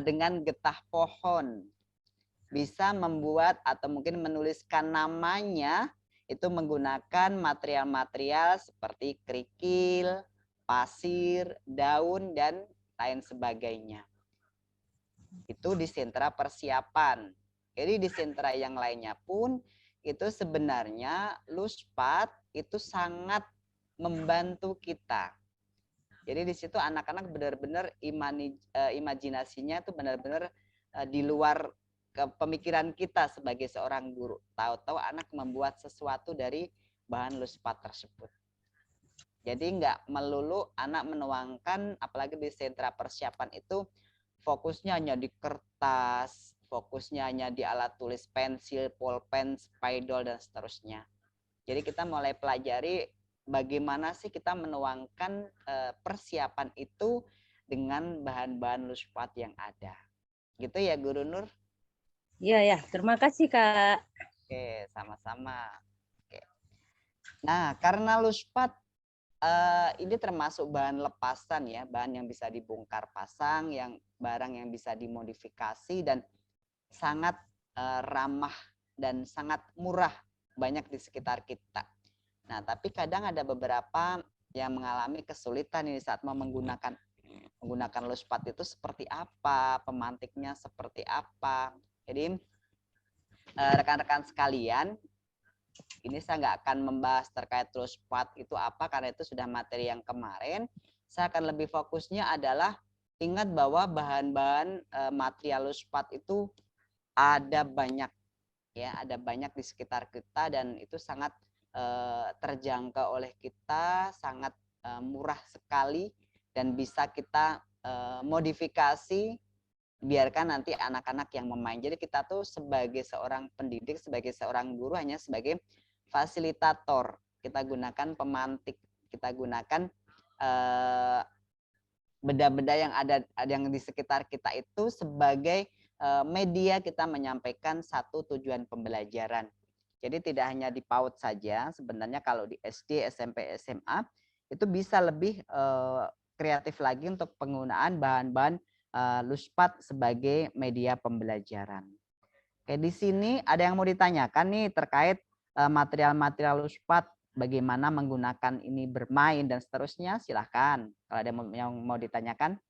dengan getah pohon. Bisa membuat atau mungkin menuliskan namanya itu menggunakan material-material seperti kerikil, pasir, daun, dan lain sebagainya. Itu di sentra persiapan. Jadi di sentra yang lainnya pun itu sebenarnya Luspat itu sangat membantu kita. Jadi di situ anak-anak benar-benar imajinasinya itu benar-benar di luar pemikiran kita sebagai seorang guru. Tahu-tahu anak membuat sesuatu dari bahan Luspat tersebut. Jadi nggak melulu anak menuangkan, apalagi di sentra persiapan itu fokusnya hanya di kertas, fokusnya hanya di alat tulis pensil, pulpen, spidol, dan seterusnya. Jadi kita mulai pelajari bagaimana sih kita menuangkan persiapan itu dengan bahan-bahan Luspat yang ada. Gitu ya Guru Nur? Iya ya, terima kasih Kak. Oke, sama-sama. Oke. Nah, karena Luspat ini termasuk bahan lepasan ya, bahan yang bisa dibongkar pasang, yang barang yang bisa dimodifikasi dan sangat ramah dan sangat murah, banyak di sekitar kita. Nah, tapi kadang ada beberapa yang mengalami kesulitan ini saat mau menggunakan Luspat itu seperti apa, pemantiknya seperti apa. Jadi rekan-rekan sekalian, ini saya nggak akan membahas terkait Luspat itu apa karena itu sudah materi yang kemarin. Saya akan lebih fokusnya adalah ingat bahwa bahan-bahan material Luspat itu ada banyak ya, ada banyak di sekitar kita dan itu sangat terjangkau oleh kita, sangat murah sekali dan bisa kita modifikasi, biarkan nanti anak-anak yang memain. Jadi kita tuh sebagai seorang pendidik, sebagai seorang guru hanya sebagai fasilitator. Kita gunakan pemantik, kita gunakan benda-benda yang ada yang di sekitar kita itu sebagai media kita menyampaikan satu tujuan pembelajaran. Jadi tidak hanya di PAUD saja, sebenarnya kalau di SD, SMP, SMA itu bisa lebih kreatif lagi untuk penggunaan bahan-bahan Luspat sebagai media pembelajaran. Oke, di sini ada yang mau ditanyakan nih terkait material-material Luspat, bagaimana menggunakan ini bermain dan seterusnya, silahkan. Kalau ada yang mau ditanyakan.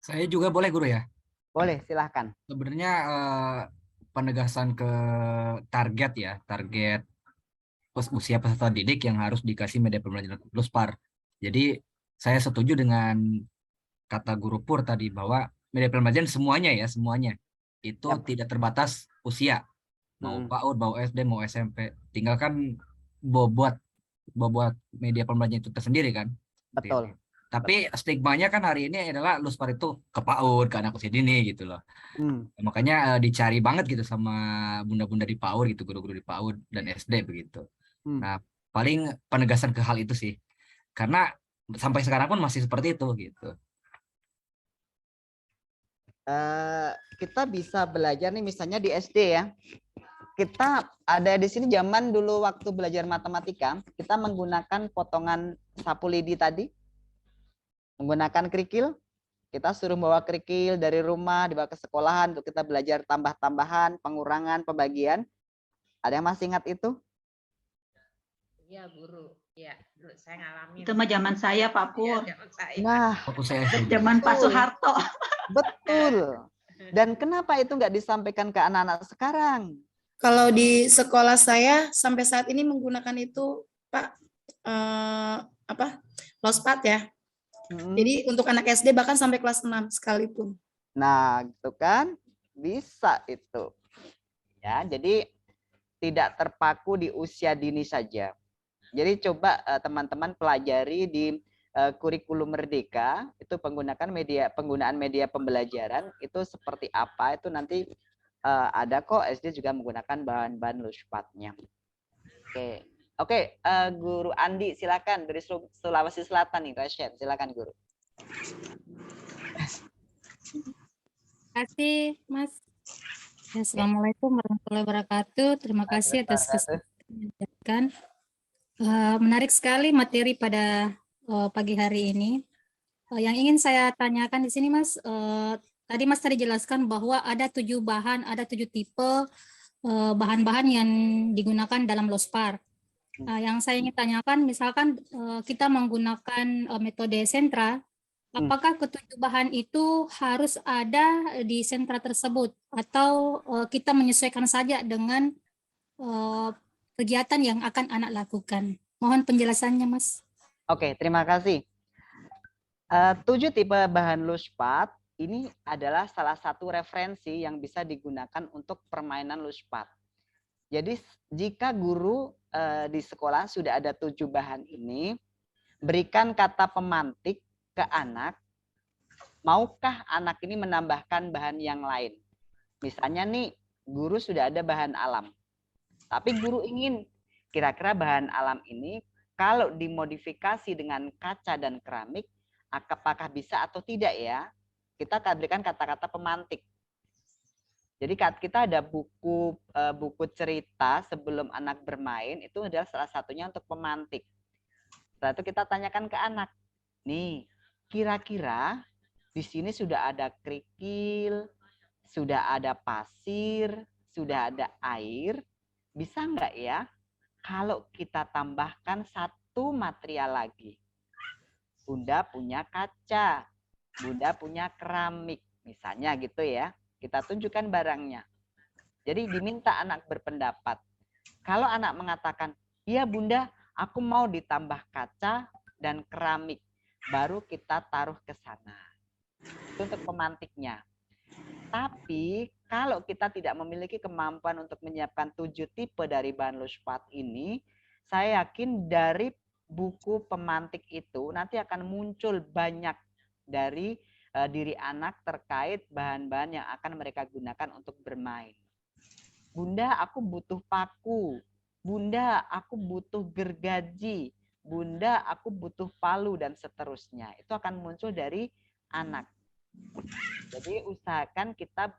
Saya juga boleh Guru ya? Boleh, silahkan. Sebenarnya penegasan ke target ya, target usia peserta didik yang harus dikasih media pembelajaran Luspar. Jadi saya setuju dengan kata Guru Pur tadi bahwa media pembelajaran semuanya ya, semuanya itu Yap. tidak terbatas usia, mau PAUD, mau SD, mau SMP, tinggal kan bobot media pembelajaran itu tersendiri kan. Betul. Tapi stigmanya kan hari ini adalah Luspar itu ke PAUD, ke anak usia dini gitu loh. Makanya dicari banget gitu sama bunda-bunda di PAUD gitu, guru-guru di PAUD dan SD begitu. Nah, paling penegasan ke hal itu sih. Karena sampai sekarang pun masih seperti itu gitu. Kita bisa belajar nih misalnya di SD ya. Kita ada di sini zaman dulu waktu belajar matematika, kita menggunakan potongan sapu lidi tadi. Menggunakan kerikil. Kita suruh bawa kerikil dari rumah dibawa ke sekolahan untuk kita belajar tambah-tambahan, pengurangan, pembagian. Ada yang masih ingat itu? Iya, Guru. Iya, Guru, saya ngalamin. Itu mah zaman saya, Pak Pur. Ya, nah, zaman Pak Soeharto. Betul. Dan kenapa itu nggak disampaikan ke anak-anak sekarang? Kalau di sekolah saya sampai saat ini menggunakan itu, Pak, Luspat ya. Jadi untuk anak SD bahkan sampai kelas 6 sekalipun. Nah, gitu kan? Bisa itu. Ya, jadi tidak terpaku di usia dini saja. Jadi coba teman-teman pelajari di kurikulum Merdeka itu penggunaan media pembelajaran itu seperti apa, itu nanti ada kok SD juga menggunakan bahan-bahan Luspatnya. Oke, Guru Andi silakan dari Sulawesi Selatan nih, Rashid, silakan Guru. Terima kasih Mas. Ya, Assalamualaikum warahmatullahi wabarakatuh. Terima kasih atas Waalaikumsalam. kesempatan yang diberikan. Menarik sekali materi pada pagi hari ini. Yang ingin saya tanyakan di sini, Mas, tadi Mas jelaskan bahwa ada 7 bahan, ada 7 tipe bahan-bahan yang digunakan dalam lospar. Yang saya ingin tanyakan, misalkan kita menggunakan metode sentra, apakah ketujuh bahan itu harus ada di sentra tersebut atau kita menyesuaikan saja dengan kegiatan yang akan anak lakukan? Mohon penjelasannya, Mas. Oke, terima kasih. 7 tipe bahan luspat ini adalah salah satu referensi yang bisa digunakan untuk permainan luspat. Jadi jika guru di sekolah sudah ada 7 bahan ini, berikan kata pemantik ke anak, maukah anak ini menambahkan bahan yang lain? Misalnya nih, guru sudah ada bahan alam, tapi guru ingin kira-kira bahan alam ini kalau dimodifikasi dengan kaca dan keramik, apakah bisa atau tidak ya? Kita akan berikan kata-kata pemantik. Jadi kita ada buku cerita sebelum anak bermain, itu adalah salah satunya untuk pemantik. Setelah itu kita tanyakan ke anak, nih kira-kira di sini sudah ada kerikil, sudah ada pasir, sudah ada air, bisa nggak ya kalau kita tambahkan satu material lagi? Bunda punya kaca, Bunda punya keramik, misalnya gitu ya. Kita tunjukkan barangnya. Jadi diminta anak berpendapat. Kalau anak mengatakan, iya Bunda, aku mau ditambah kaca dan keramik, baru kita taruh ke sana. Itu untuk pemantiknya. Tapi kalau kita tidak memiliki kemampuan untuk menyiapkan 7 tipe dari bahan luspat ini, saya yakin dari buku pemantik itu nanti akan muncul banyak dari diri anak terkait bahan-bahan yang akan mereka gunakan untuk bermain. Bunda, aku butuh paku. Bunda, aku butuh gergaji. Bunda, aku butuh palu, dan seterusnya. Itu akan muncul dari anak. Jadi usahakan kita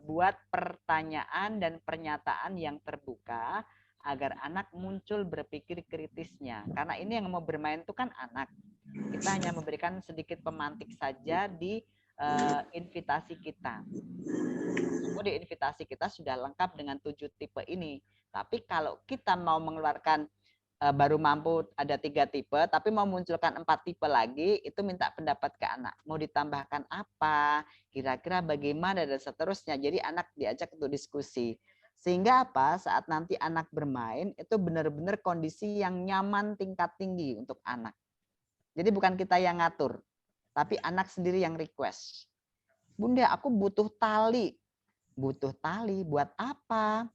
buat pertanyaan dan pernyataan yang terbuka agar anak muncul berpikir kritisnya. Karena ini yang mau bermain itu kan anak. Kita hanya memberikan sedikit pemantik saja di invitasi kita. Di invitasi kita sudah lengkap dengan 7 tipe ini. Tapi kalau kita mau mengeluarkan baru mampu ada 3 tipe, tapi mau munculkan 4 tipe lagi, itu minta pendapat ke anak. Mau ditambahkan apa? Kira-kira bagaimana dan seterusnya. Jadi anak diajak untuk diskusi. Sehingga apa? Saat nanti anak bermain, itu benar-benar kondisi yang nyaman tingkat tinggi untuk anak. Jadi bukan kita yang ngatur, tapi anak sendiri yang request. Bunda, aku butuh tali. Butuh tali buat apa?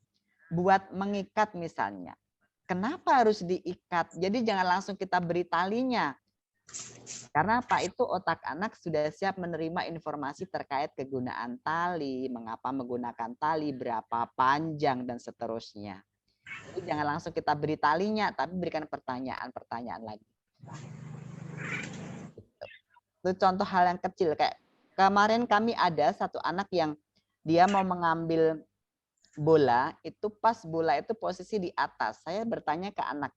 Buat mengikat misalnya. Kenapa harus diikat? Jadi jangan langsung kita beri talinya. Karena apa? Itu otak anak sudah siap menerima informasi terkait kegunaan tali, mengapa menggunakan tali, berapa panjang, dan seterusnya. Jadi jangan langsung kita beri talinya, tapi berikan pertanyaan-pertanyaan lagi. Itu contoh hal yang kecil. Kayak kemarin kami ada satu anak yang dia mau mengambil bola, itu pas bola itu posisi di atas. Saya bertanya ke anak,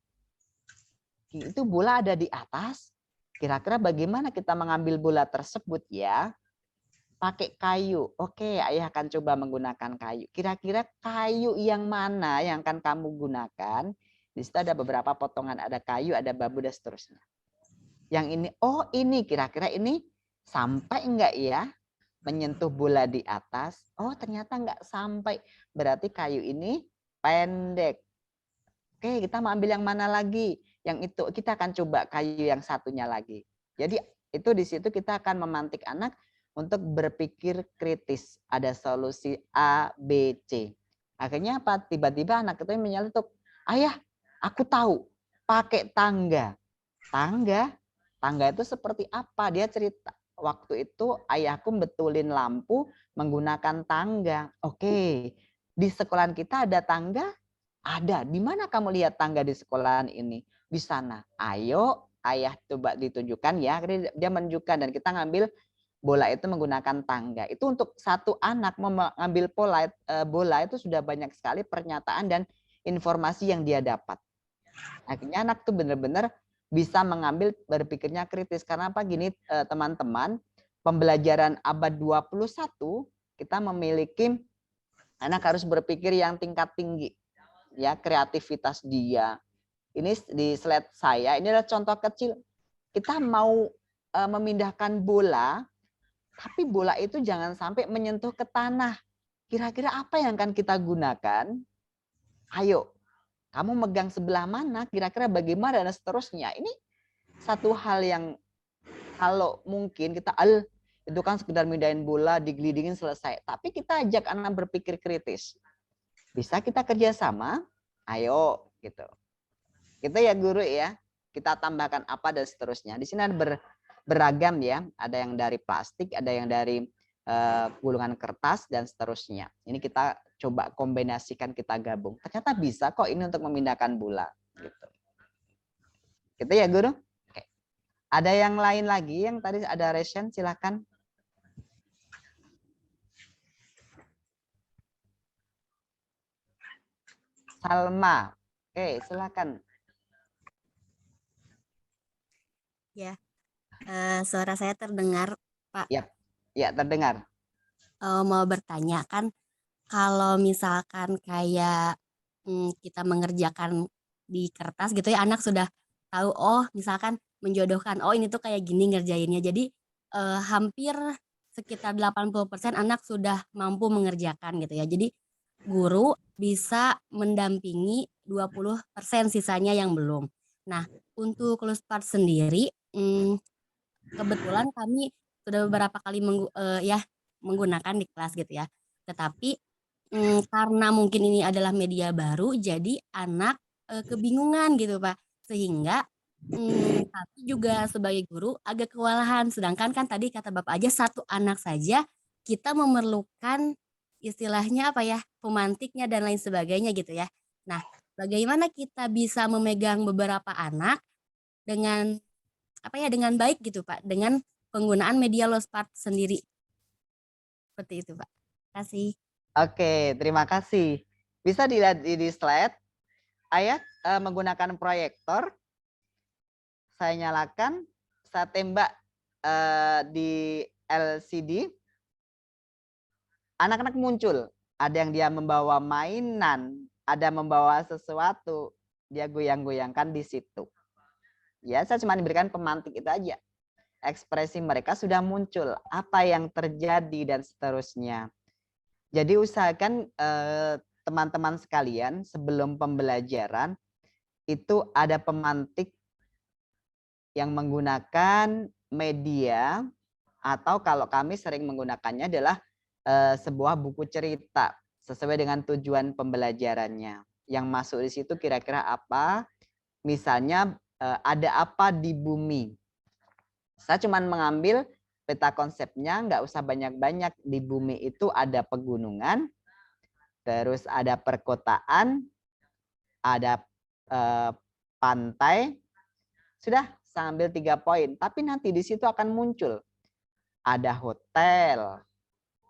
itu bola ada di atas? Kira-kira bagaimana kita mengambil bola tersebut ya? Pakai kayu. Oke, ayah akan coba menggunakan kayu. Kira-kira kayu yang mana yang akan kamu gunakan? Di situ ada beberapa potongan, ada kayu, ada bambu, dan seterusnya. Yang ini, oh ini kira-kira ini sampai enggak ya menyentuh bola di atas? Oh ternyata enggak sampai, berarti kayu ini pendek. Oke, kita mau ambil yang mana lagi? Yang itu kita akan coba kayu yang satunya lagi. Jadi itu di situ kita akan memantik anak untuk berpikir kritis. Ada solusi A, B, C. Akhirnya apa? Tiba-tiba anak itu menyeletuk, ayah, aku tahu, pakai tangga. Tangga itu seperti apa? Dia cerita, waktu itu ayahku betulin lampu menggunakan tangga. Oke, di sekolahan kita ada tangga? Ada. Di mana kamu lihat tangga di sekolahan ini? Di sana. Ayo, ayah coba ditunjukkan ya. Akhirnya dia menunjukkan dan kita ngambil bola itu menggunakan tangga. Itu untuk satu anak mengambil bola itu sudah banyak sekali pernyataan dan informasi yang dia dapat. Akhirnya anak tuh benar-benar bisa mengambil berpikirnya kritis. Karena apa gini teman-teman, pembelajaran abad 21 kita memiliki anak harus berpikir yang tingkat tinggi. Ya, kreativitas dia. Ini di slide saya, ini adalah contoh kecil. Kita mau memindahkan bola, tapi bola itu jangan sampai menyentuh ke tanah. Kira-kira apa yang akan kita gunakan? Ayo, kamu megang sebelah mana? Kira-kira bagaimana dan seterusnya. Ini satu hal yang kalau mungkin kita itu kan sekedar mindahin bola, digelidingin selesai. Tapi kita ajak anak berpikir kritis. Bisa kita kerjasama? Ayo, gitu. Kita ya guru ya. Kita tambahkan apa dan seterusnya. Di sini ada beragam ya. Ada yang dari plastik, ada yang dari gulungan kertas dan seterusnya. Ini kita coba kombinasikan, kita gabung. Ternyata bisa kok ini untuk memindahkan bola. Gitu. Gitu ya guru. Oke. Ada yang lain lagi yang tadi ada Reshen, silakan. Salma. Oke, silakan. Ya, suara saya terdengar, Pak. Ya, terdengar. Mau bertanya kan, kalau misalkan kayak kita mengerjakan di kertas gitu ya, anak sudah tahu, oh misalkan menjodohkan, oh ini tuh kayak gini ngerjainnya. Jadi hampir sekitar 80% anak sudah mampu mengerjakan gitu ya. Jadi guru bisa mendampingi 20% sisanya yang belum. Nah, untuk Luspart sendiri, kebetulan kami sudah beberapa kali menggunakan di kelas gitu ya. Tetapi karena mungkin ini adalah media baru, jadi anak kebingungan gitu Pak. Sehingga tapi juga sebagai guru agak kewalahan. Sedangkan kan tadi kata Bapak aja satu anak saja kita memerlukan istilahnya apa ya, pemantiknya dan lain sebagainya gitu ya. Nah, bagaimana kita bisa memegang beberapa anak dengan apa ya, dengan baik gitu Pak, dengan penggunaan media Luspart sendiri. Seperti itu Pak. Terima kasih. Oke, terima kasih. Bisa dilihat di slide. Ayah menggunakan proyektor. Saya nyalakan, saya tembak di LCD. Anak-anak muncul. Ada yang dia membawa mainan, ada membawa sesuatu, dia goyang-goyangkan di situ. Ya, saya cuma diberikan pemantik itu aja. Ekspresi mereka sudah muncul, apa yang terjadi dan seterusnya. Jadi usahakan teman-teman sekalian sebelum pembelajaran itu ada pemantik yang menggunakan media, atau kalau kami sering menggunakannya adalah sebuah buku cerita sesuai dengan tujuan pembelajarannya. Yang masuk di situ kira-kira apa? Misalnya ada apa di bumi. Saya cuma mengambil peta konsepnya, nggak usah banyak-banyak. Di bumi itu ada pegunungan, terus ada perkotaan, ada pantai. Sudah, saya ambil 3 poin. Tapi nanti di situ akan muncul ada hotel,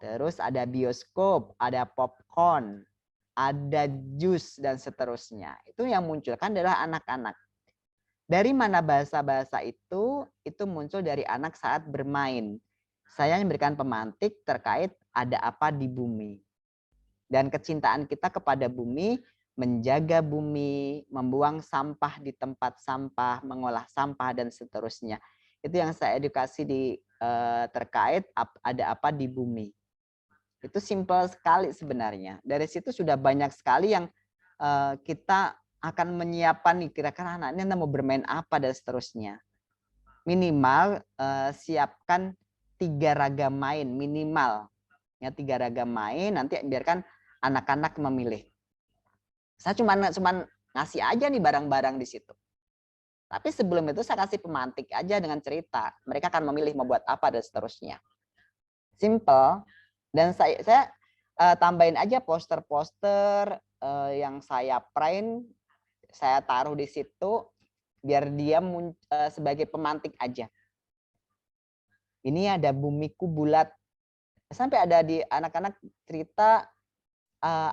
terus ada bioskop, ada popcorn, ada jus dan seterusnya. Itu yang munculkan adalah anak-anak. Dari mana bahasa-bahasa itu muncul dari anak saat bermain. Saya memberikan pemantik terkait ada apa di bumi. Dan kecintaan kita kepada bumi, menjaga bumi, membuang sampah di tempat sampah, mengolah sampah dan seterusnya. Itu yang saya edukasi terkait ada apa di bumi. Itu simpel sekali sebenarnya. Dari situ sudah banyak sekali yang kita akan menyiapkan nih, kira-kira anaknya mau bermain apa dan seterusnya. Minimal siapkan 3 ragam main minimal. Ya, 3 ragam main, nanti biarkan anak-anak memilih. Saya cuma ngasih aja nih barang-barang di situ. Tapi sebelum itu saya kasih pemantik aja dengan cerita. Mereka akan memilih mau buat apa dan seterusnya. Simple. Dan saya tambahin aja poster-poster yang saya print, saya taruh di situ biar dia sebagai pemantik aja. Ini ada bumiku bulat. Sampai ada di anak-anak cerita,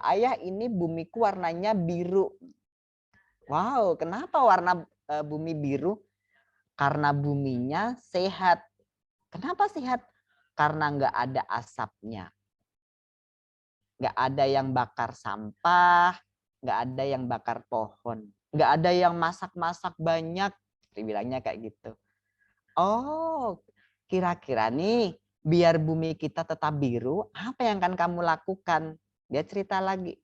ayah ini bumiku warnanya biru. Wow, kenapa warna bumi biru? Karena buminya sehat. Kenapa sehat? Karena nggak ada asapnya. Nggak ada yang bakar sampah, nggak ada yang bakar pohon, nggak ada yang masak-masak banyak. Dibilangnya kayak gitu. Oh, kira-kira nih biar bumi kita tetap biru, apa yang akan kamu lakukan? Dia cerita lagi.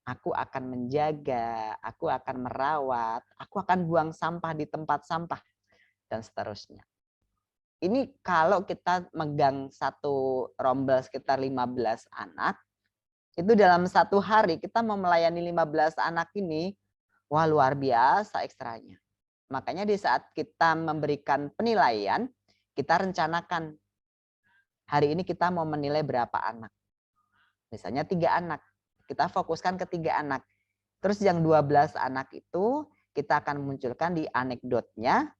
Aku akan menjaga, aku akan merawat, aku akan buang sampah di tempat sampah, dan seterusnya. Ini kalau kita megang satu rombel sekitar 15 anak, itu dalam satu hari kita mau melayani 15 anak ini, wah luar biasa ekstranya. Makanya di saat kita memberikan penilaian, kita rencanakan hari ini kita mau menilai berapa anak. Misalnya 3 anak. Kita fokuskan ke 3 anak. Terus yang 12 anak itu kita akan munculkan di anekdotnya,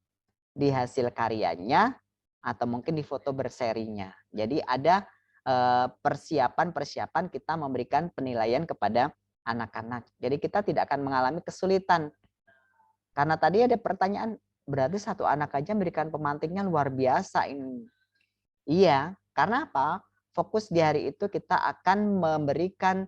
di hasil karyanya, atau mungkin di foto berserinya. Jadi ada persiapan-persiapan kita memberikan penilaian kepada anak-anak. Jadi kita tidak akan mengalami kesulitan. Karena tadi ada pertanyaan, berarti satu anak aja memberikan pemantiknya luar biasa ini. Iya, karena apa? Fokus di hari itu kita akan memberikan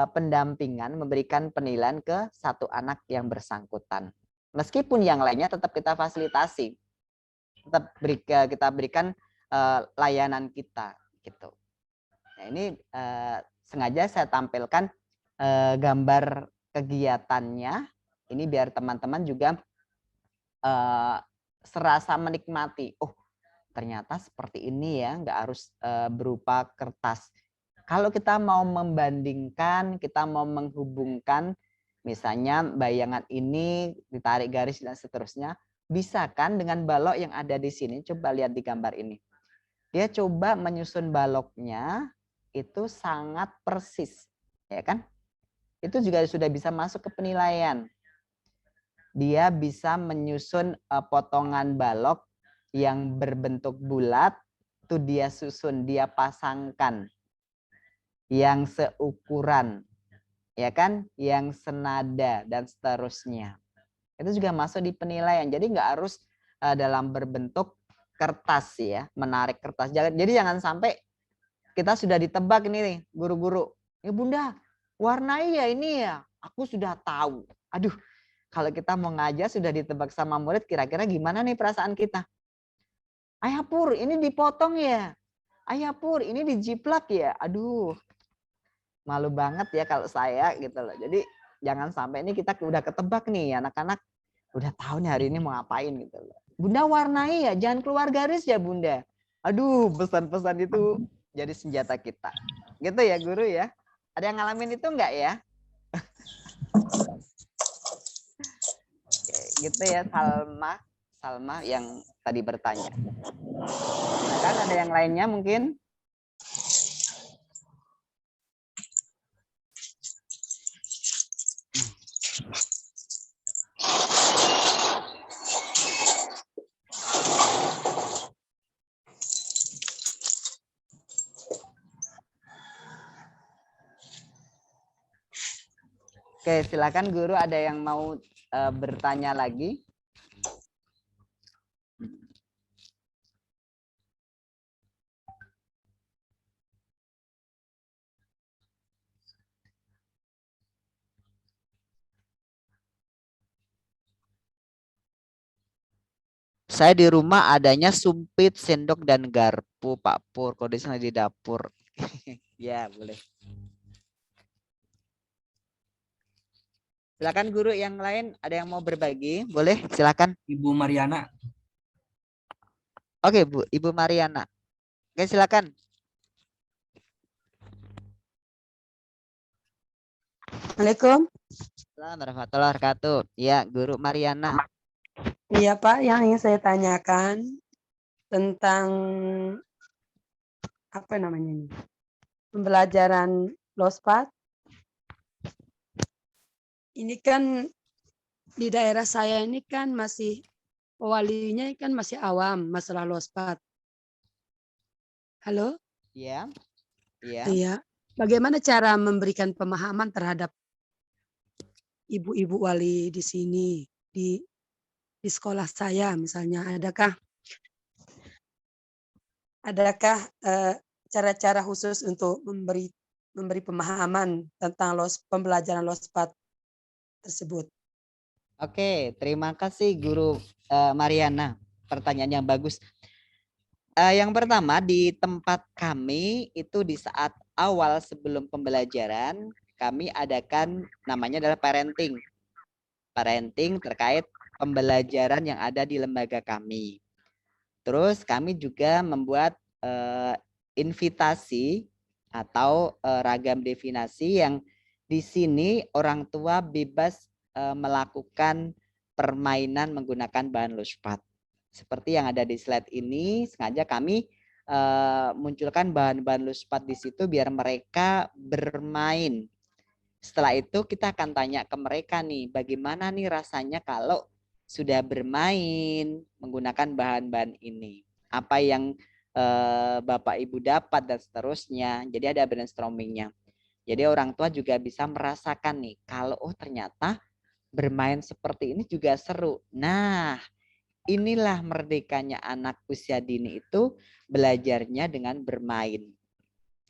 pendampingan, memberikan penilaian ke satu anak yang bersangkutan. Meskipun yang lainnya tetap kita fasilitasi, tetap kita berikan layanan kita, gitu. Nah, ini sengaja saya tampilkan gambar kegiatannya, ini biar teman-teman juga serasa menikmati. Oh, ternyata seperti ini ya, nggak harus berupa kertas. Kalau kita mau membandingkan, kita mau menghubungkan, misalnya bayangan ini ditarik garis dan seterusnya, bisa kan dengan balok yang ada di sini? Coba lihat di gambar ini. Dia coba menyusun baloknya itu sangat persis, ya kan? Itu juga sudah bisa masuk ke penilaian. Dia bisa menyusun potongan balok yang berbentuk bulat, itu dia susun, dia pasangkan. Yang seukuran, ya kan, yang senada dan seterusnya. Itu juga masuk di penilaian. Jadi nggak harus dalam berbentuk kertas ya, menarik kertas. Jadi jangan sampai kita sudah ditebak ini nih, guru-guru. Ya Bunda, warnai ya ini ya. Aku sudah tahu. Aduh, kalau kita mau ngajar sudah ditebak sama murid, kira-kira gimana nih perasaan kita? Ayah Pur, ini dipotong ya. Ayah Pur, ini dijiplak ya. Aduh, malu banget ya kalau saya gitu loh. Jadi jangan sampai ini kita udah ketebak nih, anak-anak udah tahu nih hari ini mau ngapain gitu loh. Bunda warnai ya, jangan keluar garis ya Bunda. Aduh, pesan-pesan itu jadi senjata kita. Gitu ya guru ya. Ada yang ngalamin itu enggak ya? Oke, gitu ya Salma yang tadi bertanya. Nah, kan ada yang lainnya mungkin? Oke, silakan guru, ada yang mau bertanya lagi? Saya di rumah adanya sumpit, sendok, dan garpu, Pak Pur. Kondisinya di dapur. Ya, boleh. Silakan guru yang lain, ada yang mau berbagi? Boleh, silakan. Ibu Mariana. Oke, Bu, Ibu Mariana. Oke, silakan. Assalamualaikum. Assalamualaikum warahmatullahi wabarakatuh. Ya, Guru Mariana. Iya Pak, yang ingin saya tanyakan tentang apa namanya ini? Pembelajaran LOSPAT. Ini kan di daerah saya ini kan masih walinya kan masih awam masalah LOSPAT. Halo? Iya. Iya. Iya. Bagaimana cara memberikan pemahaman terhadap ibu-ibu wali di sini, di sekolah saya misalnya, adakah cara-cara khusus untuk memberi pemahaman tentang pembelajaran LOSPAT tersebut? Oke, terima kasih Guru Mariana. Pertanyaan yang bagus. Yang pertama, di tempat kami itu di saat awal sebelum pembelajaran, kami adakan namanya adalah parenting. Parenting terkait pembelajaran yang ada di lembaga kami. Terus kami juga membuat invitasi atau ragam definisi yang di sini orang tua bebas melakukan permainan menggunakan bahan LOSPAT. Seperti yang ada di slide ini, sengaja kami munculkan bahan-bahan LOSPAT di situ biar mereka bermain. Setelah itu kita akan tanya ke mereka nih, bagaimana nih rasanya kalau sudah bermain menggunakan bahan-bahan ini. Apa yang Bapak Ibu dapat dan seterusnya. Jadi ada brainstormingnya. Jadi orang tua juga bisa merasakan nih, kalau oh ternyata bermain seperti ini juga seru. Nah, inilah merdekanya anak usia dini itu belajarnya dengan bermain.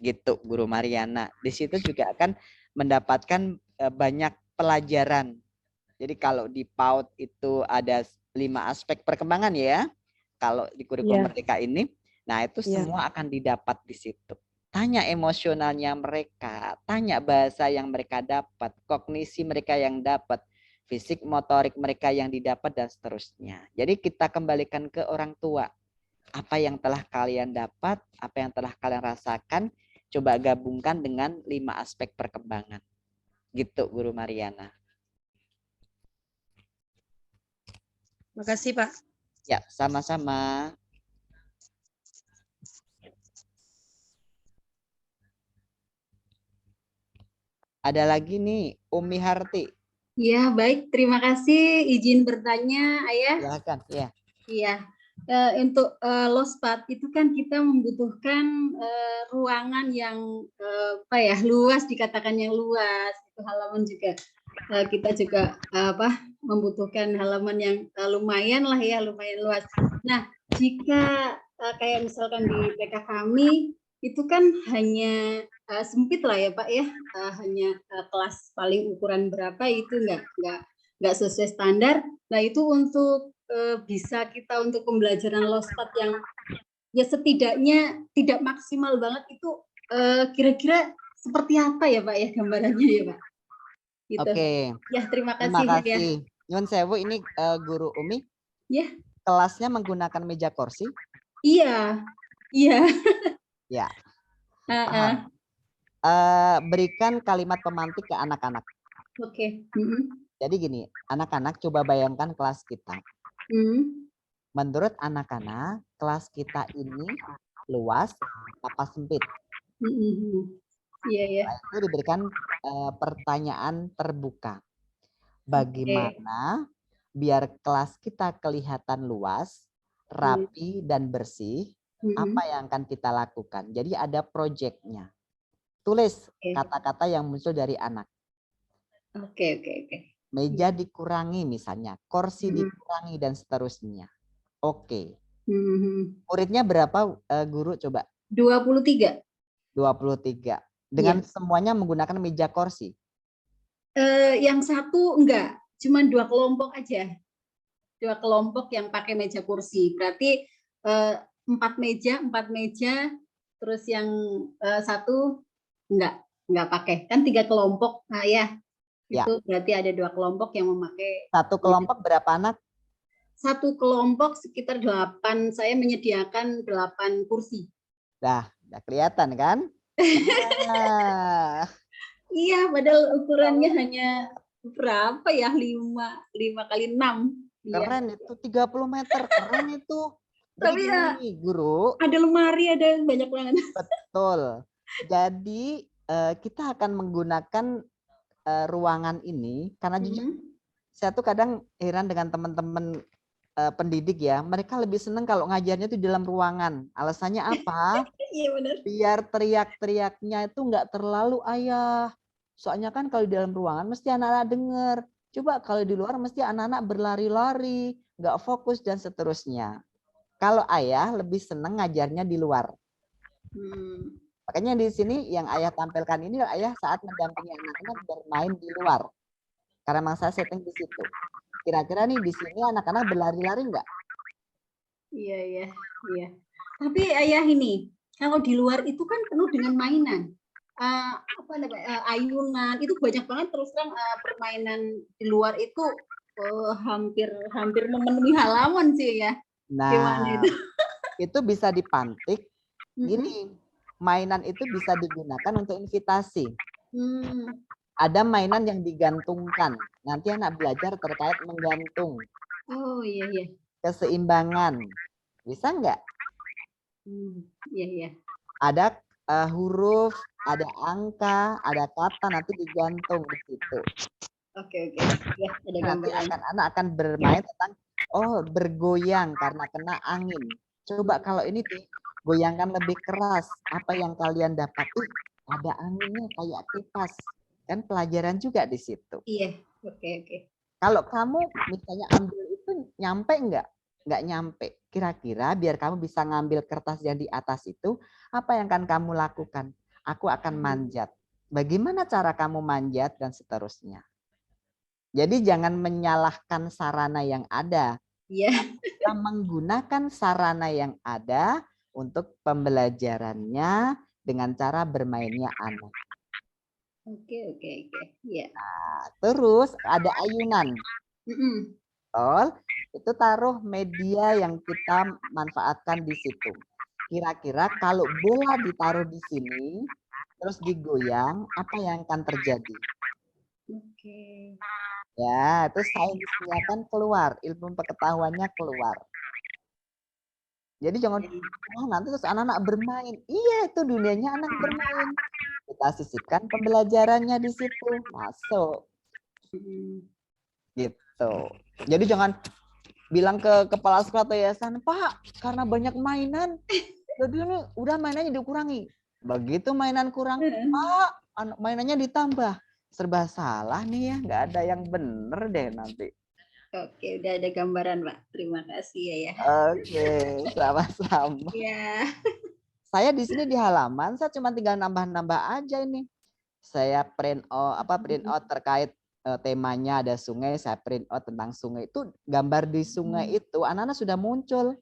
Gitu, Guru Mariana. Di situ juga akan mendapatkan banyak pelajaran. Jadi kalau di PAUD itu ada 5 aspek perkembangan ya. Kalau di kurikulum Merdeka ini, nah itu semua akan didapat di situ. Tanya emosionalnya mereka, tanya bahasa yang mereka dapat, kognisi mereka yang dapat, fisik motorik mereka yang didapat dan seterusnya. Jadi kita kembalikan ke orang tua. Apa yang telah kalian dapat, apa yang telah kalian rasakan, coba gabungkan dengan 5 aspek perkembangan. Gitu Guru Mariana. Makasih Pak. Ya, sama-sama. Ada lagi nih, Umi Harti. Ya, baik. Terima kasih. Izin bertanya, Ayah. Silakan, ya. Iya. Untuk LOSPAT itu kan kita membutuhkan ruangan yang luas, dikatakan yang luas. Itu halaman juga kita juga membutuhkan halaman yang lumayan lah ya, lumayan luas. Nah, jika kayak misalkan di PK kami itu kan hanya sempit lah ya Pak ya, hanya kelas paling ukuran berapa itu nggak sesuai standar. Nah itu untuk bisa kita untuk pembelajaran LOSPAT yang ya setidaknya tidak maksimal banget itu kira-kira seperti apa ya Pak ya gambarannya ya Pak? Gitu. Oke. Ya terima kasih. Terima kasih. Nyun sewu, ini Guru Umi. Ya. Kelasnya menggunakan meja kursi? Iya. Iya. Ya. Berikan kalimat pemantik ke anak-anak. Oke. Jadi gini, anak-anak coba bayangkan kelas kita. Menurut anak-anak, kelas kita ini luas apa sempit? Iya ya. Itu diberikan pertanyaan terbuka. Bagaimana biar kelas kita kelihatan luas, rapi dan bersih? Apa yang akan kita lakukan? Jadi ada proyeknya. Tulis kata-kata yang muncul dari anak. Oke. Meja dikurangi misalnya, kursi dikurangi dan seterusnya. Oke. Muridnya berapa Guru coba? 23. 23. Dengan semuanya menggunakan meja kursi? Yang satu enggak, cuma 2 kelompok aja. 2 kelompok yang pakai meja kursi. Berarti 4 meja, terus yang satu enggak pakai. Kan 3 kelompok. Nah ya. Itu berarti ada 2 kelompok yang memakai. Satu kelompok berapa anak? Satu kelompok sekitar 8. Saya menyediakan 8 kursi. Udah kelihatan kan? Nah. Iya, padahal ukurannya hanya berapa ya? 5 kali 6. Keren ya. Itu 30 meter, keren itu. Tapi ya, Guru. ada lemari, ada banyak ruangan. Betul. Jadi kita akan menggunakan ruangan ini karena jujur saya tuh kadang heran dengan teman-teman pendidik ya, mereka lebih senang kalau ngajarnya itu di dalam ruangan. Alasannya apa? Iya benar. Biar teriak-teriaknya itu nggak terlalu ayah. Soalnya kan kalau di dalam ruangan mesti anak-anak dengar. Coba kalau di luar mesti anak-anak berlari-lari, nggak fokus dan seterusnya. Kalau ayah lebih senang ngajarnya di luar. Makanya di sini yang ayah tampilkan ini ayah saat mendampingi anak-anak bermain di luar. Karena memang saya setting di situ. Kira-kira nih di sini anak-anak berlari-lari nggak? Iya, iya, iya. Tapi ayah ini, kalau di luar itu kan penuh dengan mainan. Apa namanya, ayunan, itu banyak banget terus terang permainan di luar itu hampir memenuhi halaman sih ya. Gimana Nah, itu? itu bisa dipantik. Gini, mainan itu bisa digunakan untuk invitasi. Ada mainan yang digantungkan. Nanti anak belajar terkait menggantung. Oh iya iya. Keseimbangan. Bisa nggak? Iya iya. Ada huruf, ada angka, ada kata, nanti digantung di situ. Oke. Ya, ada Nanti gambaran. anak akan bermain tentang bergoyang karena kena angin. Coba kalau ini digoyangkan lebih keras, apa yang kalian dapat? Ada anginnya kayak kipas. Kan pelajaran juga di situ. Iya, oke. Kalau kamu misalnya ambil itu nyampe nggak? Nggak nyampe. Kira-kira biar kamu bisa ngambil kertas yang di atas itu, apa yang akan kamu lakukan? Aku akan manjat. Bagaimana cara kamu manjat dan seterusnya? Jadi jangan menyalahkan sarana yang ada. Iya. Kita menggunakan sarana yang ada untuk pembelajarannya dengan cara bermainnya anak. Oke. Iya. Nah, terus ada ayunan. Itu taruh media yang kita manfaatkan di situ. Kira-kira kalau bola ditaruh di sini, terus digoyang, apa yang akan terjadi? Oke. Ya, terus sainsnya kan keluar, ilmu pengetahuannya keluar. Jadi jangan, nanti terus anak-anak bermain. Iya, itu dunianya anak bermain. Kita sisipkan pembelajarannya di situ, masuk. Gitu. Jadi jangan bilang ke kepala sekolah atau yayasan, Pak, karena banyak mainan, jadi ini udah mainannya dikurangi. Begitu mainan kurang, Pak, mainannya ditambah. Serba salah nih ya, nggak ada yang bener deh nanti. Oke, udah ada gambaran, Pak. Terima kasih ya. Oke, sama-sama. Iya. Saya di sini di halaman, saya cuma tinggal nambah-nambah aja ini. Saya print out terkait temanya ada sungai, saya print out tentang sungai. Itu gambar di sungai itu anak-anak sudah muncul.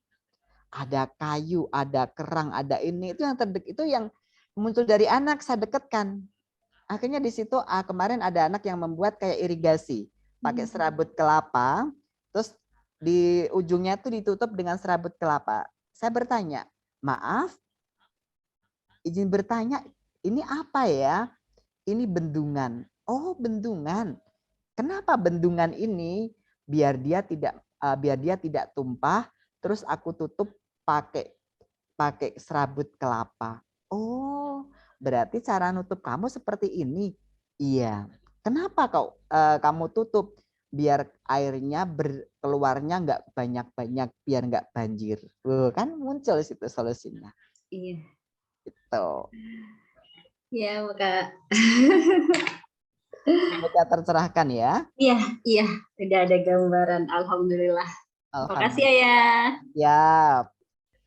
Ada kayu, ada kerang, ada ini. Itu yang itu yang muncul dari anak saya dekatkan. Akhirnya di situ kemarin ada anak yang membuat kayak irigasi. Pakai serabut kelapa, terus di ujungnya itu ditutup dengan serabut kelapa. Saya bertanya, maaf, izin bertanya, ini apa ya? Ini bendungan. Oh, bendungan. Kenapa bendungan ini? Biar dia tidak tumpah, terus aku tutup pakai serabut kelapa. Oh, berarti cara nutup kamu seperti ini. Iya. Kenapa kamu tutup? Biar airnya keluarnya nggak banyak-banyak, biar nggak banjir. Kan muncul situ solusinya. Iya. Gitu. Iya, Kak. Semoga tercerahkan ya. Iya. Udah ada gambaran. Alhamdulillah. Terima kasih ya. Ya.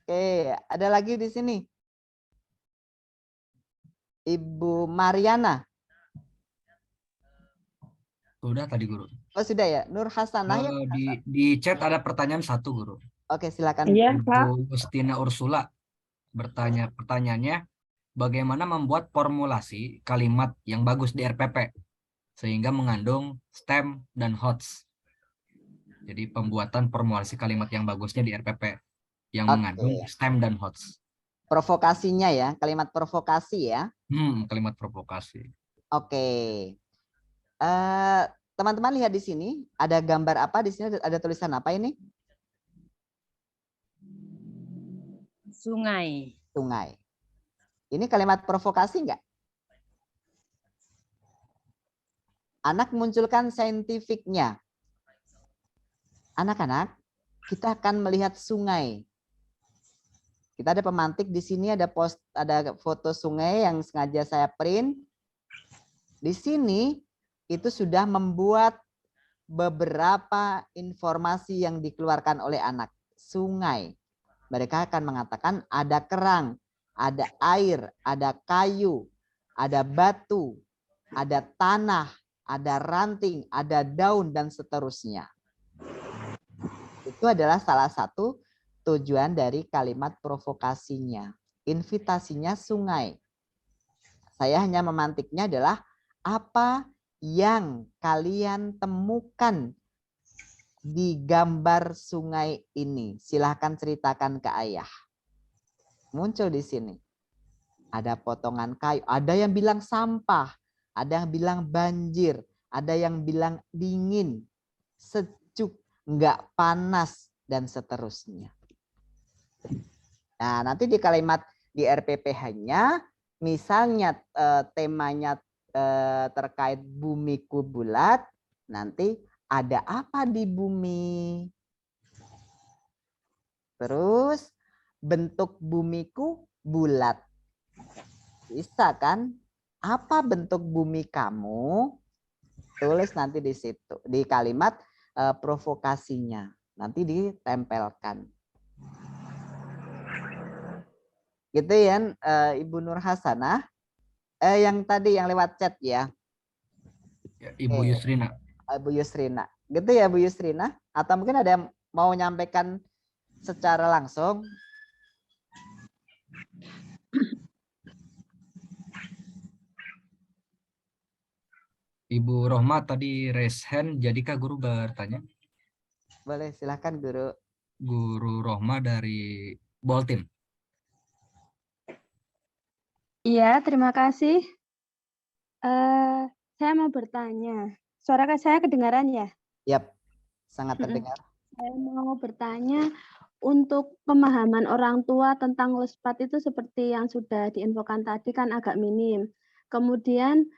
Oke, ada lagi di sini. Ibu Mariana. Sudah tadi, Guru. Oh, sudah ya. Nur Hasanah. Di chat ada pertanyaan satu, Guru. Oke, silakan. Iya, Pak. Ibu Gustina Ursula bertanya, pertanyaannya, bagaimana membuat formulasi kalimat yang bagus di RPP sehingga mengandung stem dan HOTS. Jadi pembuatan formulasi kalimat yang bagusnya di RPP yang mengandung stem dan HOTS. Provokasinya ya, kalimat provokasi ya. Kalimat provokasi. Oke. Teman-teman lihat di sini, ada gambar apa di sini? Ada tulisan apa ini? Sungai. Sungai. Ini kalimat provokasi enggak? Anak munculkan saintifiknya. Anak-anak, kita akan melihat sungai. Kita ada pemantik di sini, ada foto sungai yang sengaja saya print. Di sini itu sudah membuat beberapa informasi yang dikeluarkan oleh anak. Sungai. Mereka akan mengatakan ada kerang, ada air, ada kayu, ada batu, ada tanah, ada ranting, ada daun, dan seterusnya. Itu adalah salah satu tujuan dari kalimat provokasinya. Invitasinya sungai. Saya hanya memantiknya adalah apa yang kalian temukan di gambar sungai ini. Silahkan ceritakan ke ayah. Muncul di sini. Ada potongan kayu, ada yang bilang sampah, ada yang bilang banjir, ada yang bilang dingin, sejuk, enggak panas, dan seterusnya. Nah, nanti di kalimat di RPPH-nya, misalnya temanya terkait bumiku bulat, nanti ada apa di bumi? Terus bentuk bumiku bulat. Bisa kan? Apa bentuk bumi kamu? Tulis nanti di situ, di kalimat provokasinya. Nanti ditempelkan. Gitu ya, Ibu Nur Hasanah. Yang tadi yang lewat chat ya. Ibu Yusrina. Bu Yusrina. Gitu ya Bu Yusrina? Atau mungkin ada yang mau menyampaikan secara langsung? Ibu Rohma tadi raise hand, jadikah guru bertanya? Boleh, silahkan Guru. Guru Rohma dari Boltim. Iya, terima kasih. Saya mau bertanya. Suara saya kedengaran ya? Yap, sangat terdengar. Saya mau bertanya, untuk pemahaman orang tua tentang LUSPAT itu seperti yang sudah diinfokan tadi kan agak minim. Kemudian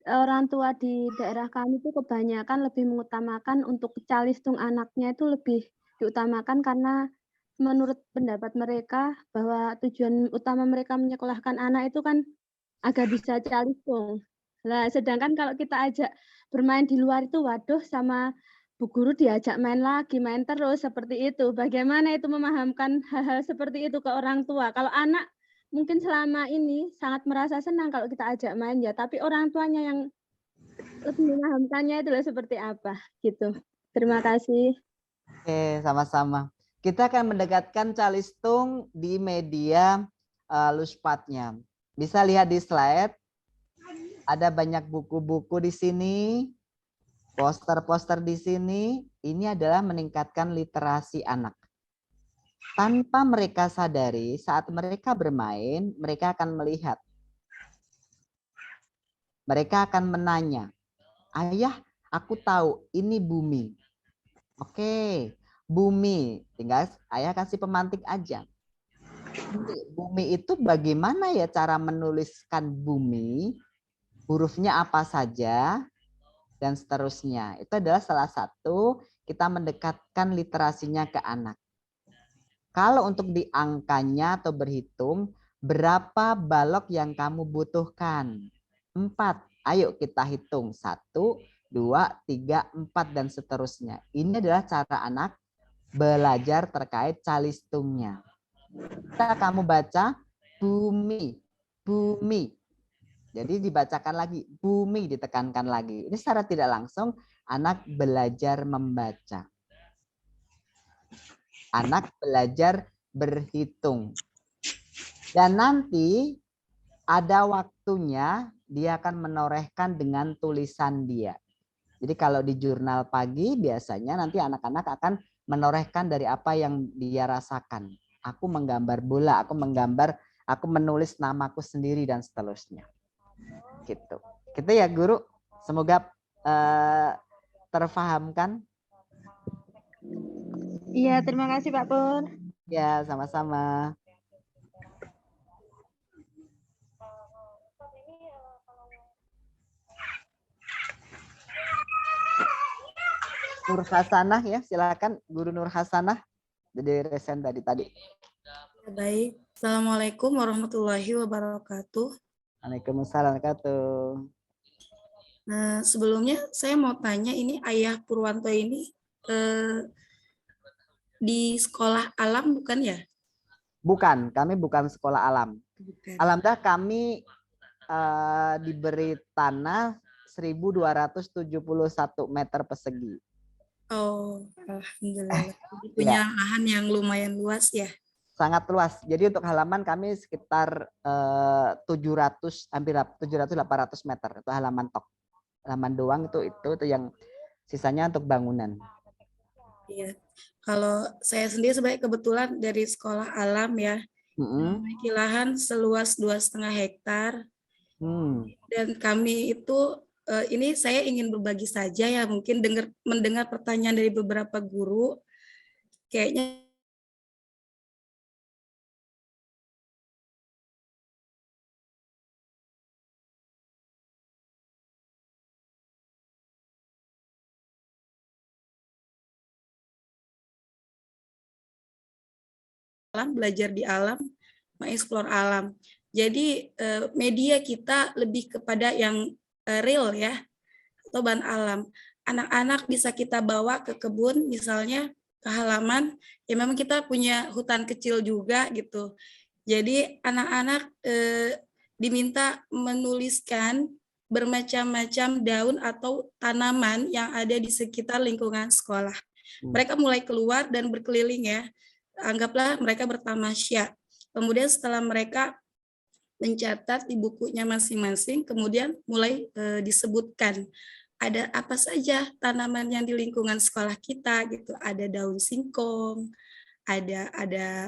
orang tua di daerah kami itu kebanyakan lebih mengutamakan untuk calistung anaknya itu lebih diutamakan karena menurut pendapat mereka bahwa tujuan utama mereka menyekolahkan anak itu kan agar bisa calistung. Nah, sedangkan kalau kita ajak bermain di luar itu, waduh, sama Bu Guru diajak main lagi, main terus seperti itu. Bagaimana itu memahamkan hal-hal seperti itu ke orang tua? Kalau anak mungkin selama ini sangat merasa senang kalau kita ajak main ya, tapi orang tuanya yang lebih memahamkannya itu seperti apa gitu. Terima kasih. Oke, sama-sama. Kita akan mendekatkan calistung di media LUSPAT-nya. Bisa lihat di slide. Ada banyak buku-buku di sini, poster-poster di sini. Ini adalah meningkatkan literasi anak. Tanpa mereka sadari, saat mereka bermain, mereka akan melihat. Mereka akan menanya, ayah, aku tahu ini bumi. Oke, bumi. Tinggal ayah kasih pemantik aja. Bumi itu bagaimana ya cara menuliskan bumi? Hurufnya apa saja, dan seterusnya. Itu adalah salah satu kita mendekatkan literasinya ke anak. Kalau untuk di angkanya atau berhitung, berapa balok yang kamu butuhkan? 4. Ayo kita hitung. 1, 2, 3, 4, dan seterusnya. Ini adalah cara anak belajar terkait calistungnya. Kita kamu baca bumi, bumi. Jadi dibacakan lagi, bumi ditekankan lagi. Ini secara tidak langsung anak belajar membaca. Anak belajar berhitung. Dan nanti ada waktunya dia akan menorehkan dengan tulisan dia. Jadi kalau di jurnal pagi biasanya nanti anak-anak akan menorehkan dari apa yang dia rasakan. Aku menggambar bola, aku menulis namaku sendiri dan seterusnya. Gitu. Gitu ya Guru. Semoga terfahamkan. Iya, terima kasih Pak Pur. Ya, sama-sama. Nur Hasanah ya, silakan Guru Nur Hasanah. Jadi resen tadi. Baik. Assalamualaikum warahmatullahi wabarakatuh. Waalaikumsalam warahmatullahi. Nah, sebelumnya saya mau tanya, ini Ayah Purwanto ini di sekolah alam bukan ya? Bukan, kami bukan sekolah alam. Bukan. Alhamdulillah kami diberi tanah 1.271 meter persegi. Oh, alhamdulillah. Jadi punya lahan yang lumayan luas ya. Sangat luas. Jadi untuk halaman kami sekitar 700 hampir 700-800 meter itu halaman tok. Halaman doang itu yang sisanya untuk bangunan. Iya. Kalau saya sendiri sebagai kebetulan dari sekolah alam ya, memiliki lahan seluas 2,5 hektar. Dan kami itu ini saya ingin berbagi saja ya, mungkin mendengar pertanyaan dari beberapa guru, kayaknya belajar di alam, mengeksplor alam. Jadi media kita lebih kepada yang real ya, atau bahan alam. Anak-anak bisa kita bawa ke kebun, misalnya ke halaman, ya memang kita punya hutan kecil juga gitu. Jadi anak-anak diminta menuliskan bermacam-macam daun atau tanaman yang ada di sekitar lingkungan sekolah. Mereka mulai keluar dan berkeliling ya. Anggaplah mereka bertamasya. Kemudian setelah mereka mencatat di bukunya masing-masing, kemudian mulai disebutkan ada apa saja tanaman yang di lingkungan sekolah kita gitu. Ada daun singkong, ada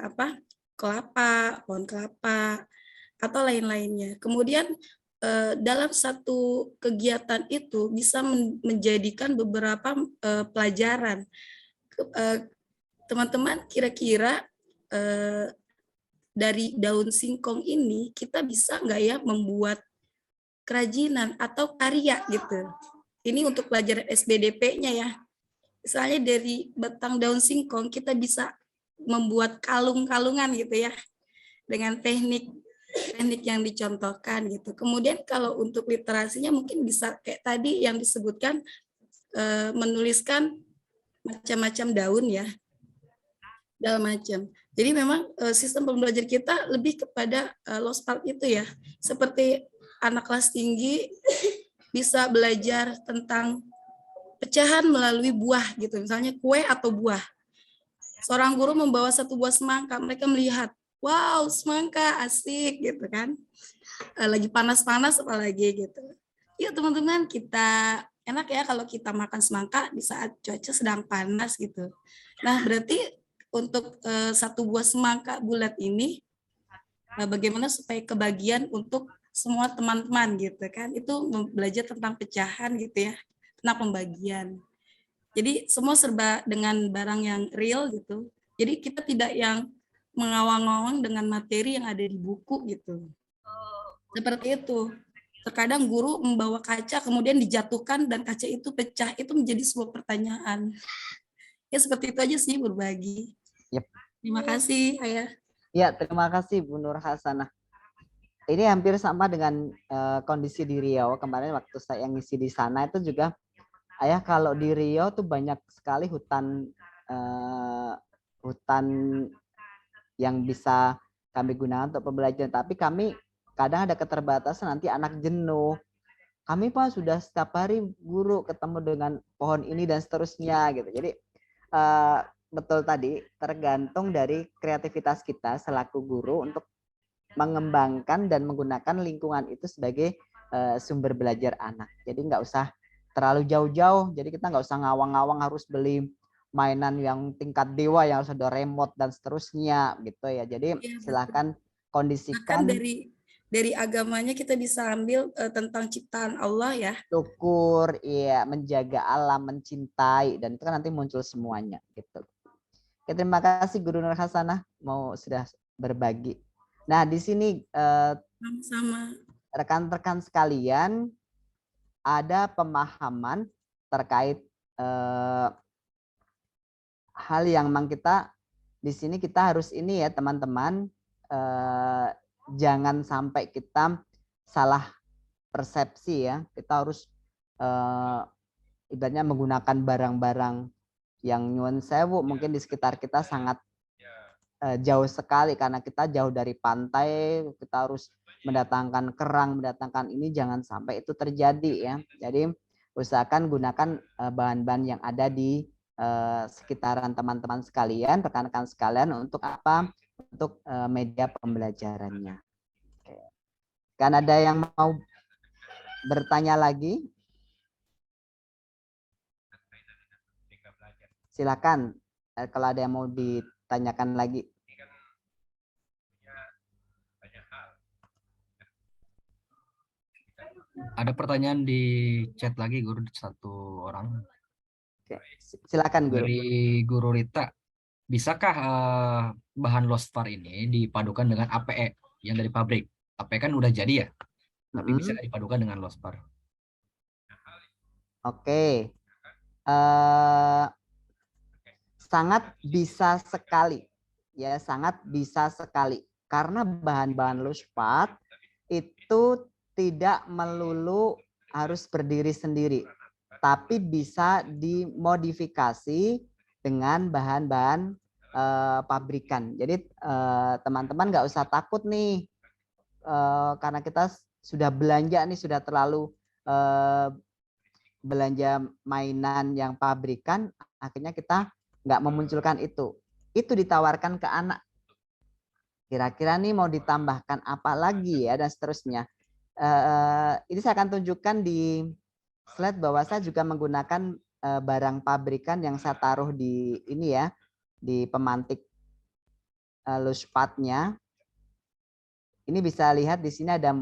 apa? Kelapa, pohon kelapa, atau lain-lainnya. Kemudian dalam satu kegiatan itu bisa menjadikan beberapa pelajaran. Teman-teman, kira-kira dari daun singkong ini kita bisa nggak ya membuat kerajinan atau karya gitu. Ini untuk pelajaran SBDP-nya ya. Misalnya dari batang daun singkong kita bisa membuat kalung-kalungan gitu ya, dengan teknik yang dicontohkan gitu. Kemudian kalau untuk literasinya mungkin bisa kayak tadi yang disebutkan, menuliskan macam-macam daun ya, segala macam. Jadi memang sistem pembelajaran kita lebih kepada low spark itu ya. Seperti anak kelas tinggi bisa belajar tentang pecahan melalui buah gitu. Misalnya kue atau buah. Seorang guru membawa satu buah semangka, mereka melihat, wow, semangka asik gitu kan. Lagi panas-panas apalagi gitu. Yuk teman-teman, kita enak ya kalau kita makan semangka di saat cuaca sedang panas gitu. Nah, berarti untuk satu buah semangka bulat ini, bagaimana supaya kebagian untuk semua teman-teman gitu kan. Itu belajar tentang pecahan gitu ya, tentang pembagian. Jadi semua serba dengan barang yang real gitu. Jadi kita tidak yang mengawang-awang dengan materi yang ada di buku gitu. Seperti itu. Terkadang guru membawa kaca kemudian dijatuhkan dan kaca itu pecah. Itu menjadi sebuah pertanyaan. Ya seperti itu aja sih berbagi. Yep. Terima kasih, Ayah. Ya, terima kasih Bu Nur Hasanah. Ini hampir sama dengan kondisi di Riau. Kemarin waktu saya ngisi di sana itu juga, Ayah, kalau di Riau tuh banyak sekali hutan yang bisa kami gunakan untuk pembelajaran. Tapi kami kadang ada keterbatasan, nanti anak jenuh. Kami Pak sudah setiap hari guru ketemu dengan pohon ini dan seterusnya gitu. Jadi betul tadi, tergantung dari kreativitas kita selaku guru untuk mengembangkan dan menggunakan lingkungan itu sebagai sumber belajar anak. Jadi nggak usah terlalu jauh-jauh. Jadi kita nggak usah ngawang-ngawang harus beli mainan yang tingkat dewa yang harus ada remote dan seterusnya gitu ya. Jadi silakan kondisikan. Bahkan dari agamanya kita bisa ambil tentang ciptaan Allah ya. Syukur, ya, menjaga alam, mencintai, dan itu kan nanti muncul semuanya gitu. Oke, terima kasih Guru Nur Hasanah sudah berbagi. Nah, di sini sama rekan-rekan sekalian ada pemahaman terkait hal yang memang kita di sini kita harus ini ya teman-teman, jangan sampai kita salah persepsi ya. Kita harus ibaratnya menggunakan barang-barang yang nyuwun sewu mungkin di sekitar kita sangat jauh sekali karena kita jauh dari pantai, kita harus mendatangkan kerang, mendatangkan ini, jangan sampai itu terjadi ya. Jadi usahakan gunakan bahan-bahan yang ada di sekitaran teman-teman sekalian, rekan-rekan sekalian untuk apa? Untuk media pembelajarannya. Oke. Kan ada yang mau bertanya lagi? Silakan kalau ada yang mau ditanyakan lagi. Ada pertanyaan di chat lagi Guru, satu orang. Oke, silakan Guru. Dari Guru Rita, bisakah bahan losfar ini dipadukan dengan APE yang dari pabrik? APE kan udah jadi ya, tapi bisa dipadukan dengan losfar? Oke, sangat bisa sekali, ya sangat bisa sekali. Karena bahan-bahan losfar itu tidak melulu harus berdiri sendiri, tapi bisa dimodifikasi dengan bahan-bahan pabrikan. Jadi teman-teman nggak usah takut nih, karena kita sudah belanja nih, sudah terlalu belanja mainan yang pabrikan, akhirnya kita nggak memunculkan itu. Itu ditawarkan ke anak. Kira-kira nih mau ditambahkan apa lagi ya, dan seterusnya. Ini saya akan tunjukkan di slide bahwa saya juga menggunakan barang pabrikan yang saya taruh di ini ya, di pemantik luspatnya. Ini bisa lihat di sini ada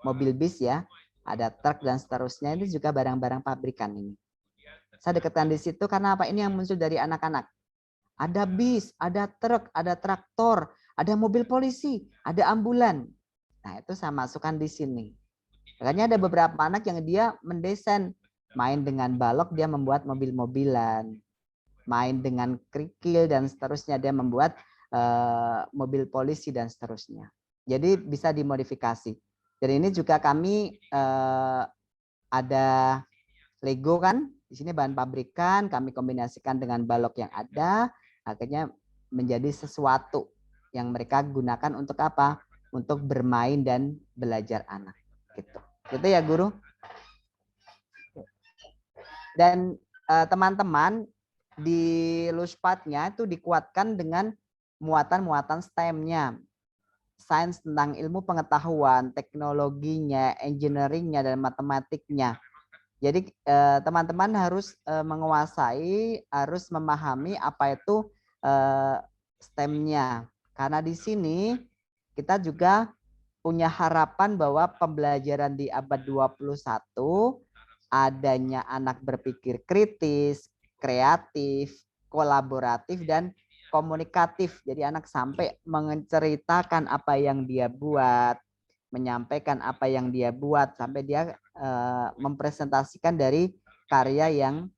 mobil bis ya, ada truk dan seterusnya. Ini juga barang-barang pabrikan ini. Saya dekatkan di situ karena apa? Ini yang muncul dari anak-anak. Ada bis, ada truk, ada traktor, ada mobil polisi, ada ambulan. Nah, itu saya masukkan di sini. Makanya ada beberapa anak yang dia mendesain, main dengan balok dia membuat mobil-mobilan, main dengan kerikil dan seterusnya dia membuat mobil polisi dan seterusnya. Jadi bisa dimodifikasi. Dan ini juga kami ada Lego kan, di sini bahan pabrikan kami kombinasikan dengan balok yang ada, akhirnya menjadi sesuatu yang mereka gunakan untuk apa? Untuk bermain dan belajar anak. Gitu ya Guru. Dan teman-teman di luspatnya itu dikuatkan dengan muatan-muatan STEM-nya. Sains tentang ilmu pengetahuan, teknologinya, engineering-nya, dan matematiknya. Jadi teman-teman harus menguasai, harus memahami apa itu STEM-nya. Karena di sini kita juga punya harapan bahwa pembelajaran di abad 21 adanya anak berpikir kritis, kreatif, kolaboratif, dan komunikatif. Jadi anak sampai menceritakan apa yang dia buat, menyampaikan apa yang dia buat, sampai dia mempresentasikan dari karya yang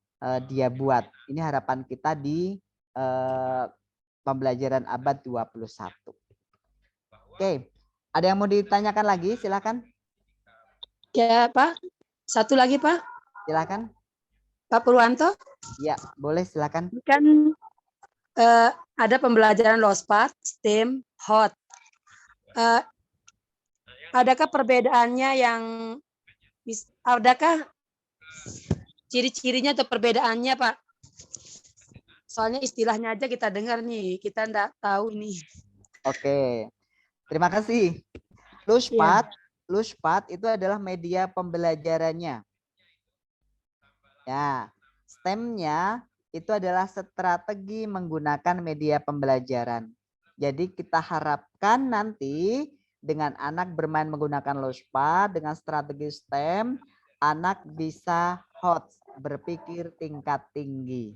dia buat. Ini harapan kita di pembelajaran abad 21. Oke, ada yang mau ditanyakan lagi? Silakan. Ya Pak, satu lagi Pak. Silakan. Pak Purwanto. Ya, boleh silakan. Kan ada pembelajaran lospat, STEM, HOT. Adakah perbedaannya adakah ciri-cirinya atau perbedaannya Pak? Soalnya istilahnya aja kita dengar nih, kita enggak tahu ini. Oke, terima kasih. Luspad itu adalah media pembelajarannya. Ya, STEM-nya itu adalah strategi menggunakan media pembelajaran. Jadi kita harapkan nanti dengan anak bermain menggunakan luspad dengan strategi STEM, anak bisa hot, berpikir tingkat tinggi.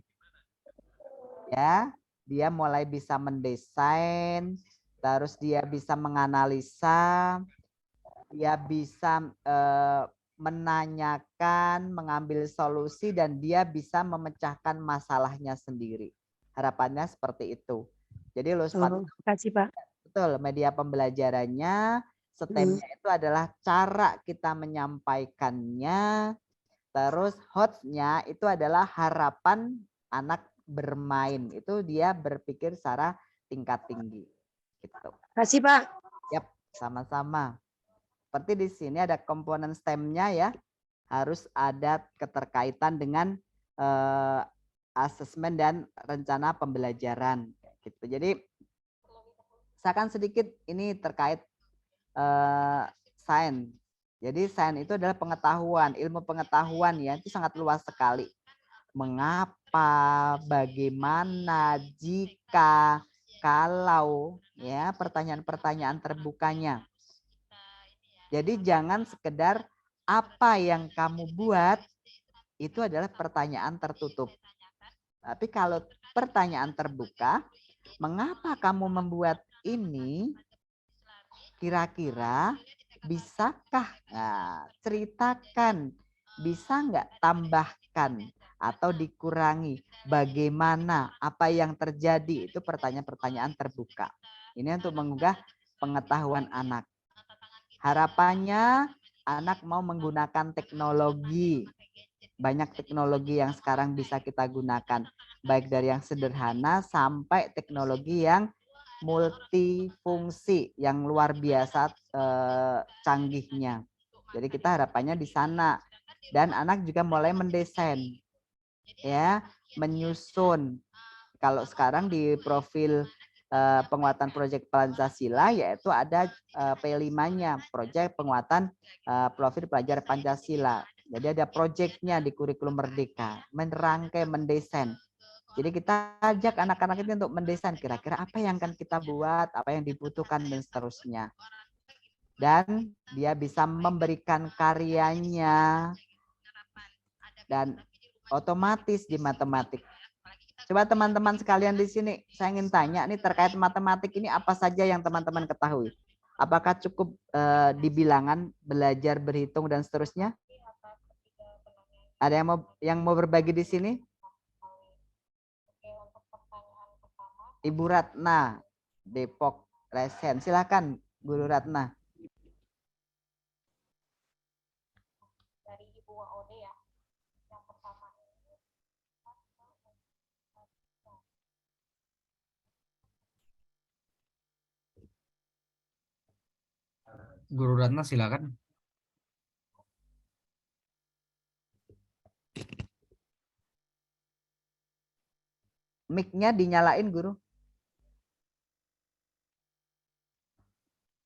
Ya, dia mulai bisa mendesain, terus dia bisa menganalisa, dia bisa menanyakan, mengambil solusi, dan dia bisa memecahkan masalahnya sendiri. Harapannya seperti itu. Jadi LUSPAT Oh, kasih Pak. betul media pembelajarannya, STEM-nya itu adalah cara kita menyampaikannya. Terus HOTS-nya itu adalah harapan anak bermain. Itu dia berpikir secara tingkat tinggi. Gitu. Kasih Pak. Yap, sama-sama. Seperti di sini ada komponen STEM-nya ya. Harus ada keterkaitan dengan asesmen dan rencana pembelajaran. Gitu. Jadi saya akan sedikit ini terkait sains. Jadi sains itu adalah pengetahuan, ilmu pengetahuan ya, itu sangat luas sekali. Mengapa, bagaimana, jika, kalau, ya, pertanyaan-pertanyaan terbukanya. Jadi jangan sekedar apa yang kamu buat itu adalah pertanyaan tertutup. Tapi kalau pertanyaan terbuka, mengapa kamu membuat ini? Kira-kira bisakah? Nah, ceritakan, bisa nggak tambahkan atau dikurangi? Bagaimana? Apa yang terjadi? Itu pertanyaan-pertanyaan terbuka. Ini untuk menggugah pengetahuan anak. Harapannya anak mau menggunakan teknologi. Banyak teknologi yang sekarang bisa kita gunakan. Baik dari yang sederhana sampai teknologi yang multifungsi yang luar biasa canggihnya. Jadi kita harapannya di sana, dan anak juga mulai mendesain, ya, menyusun. Kalau sekarang di profil penguatan proyek Pancasila yaitu ada P5-nya, proyek penguatan profil pelajar Pancasila. Jadi ada proyeknya di kurikulum Merdeka, merangkai, mendesain. Jadi kita ajak anak-anak itu untuk mendesain kira-kira apa yang akan kita buat, apa yang dibutuhkan dan seterusnya. Dan dia bisa memberikan karyanya dan otomatis di matematik. Coba teman-teman sekalian di sini, saya ingin tanya nih terkait matematik ini apa saja yang teman-teman ketahui? Apakah cukup di bilangan, belajar berhitung dan seterusnya? Ada yang mau berbagi di sini? Ibu Ratna, Depok, Resen. Silakan, Guru Ratna. Dari Ibu Waode ya. Yang pertama ini Guru Ratna silakan. Mic-nya dinyalain, Guru.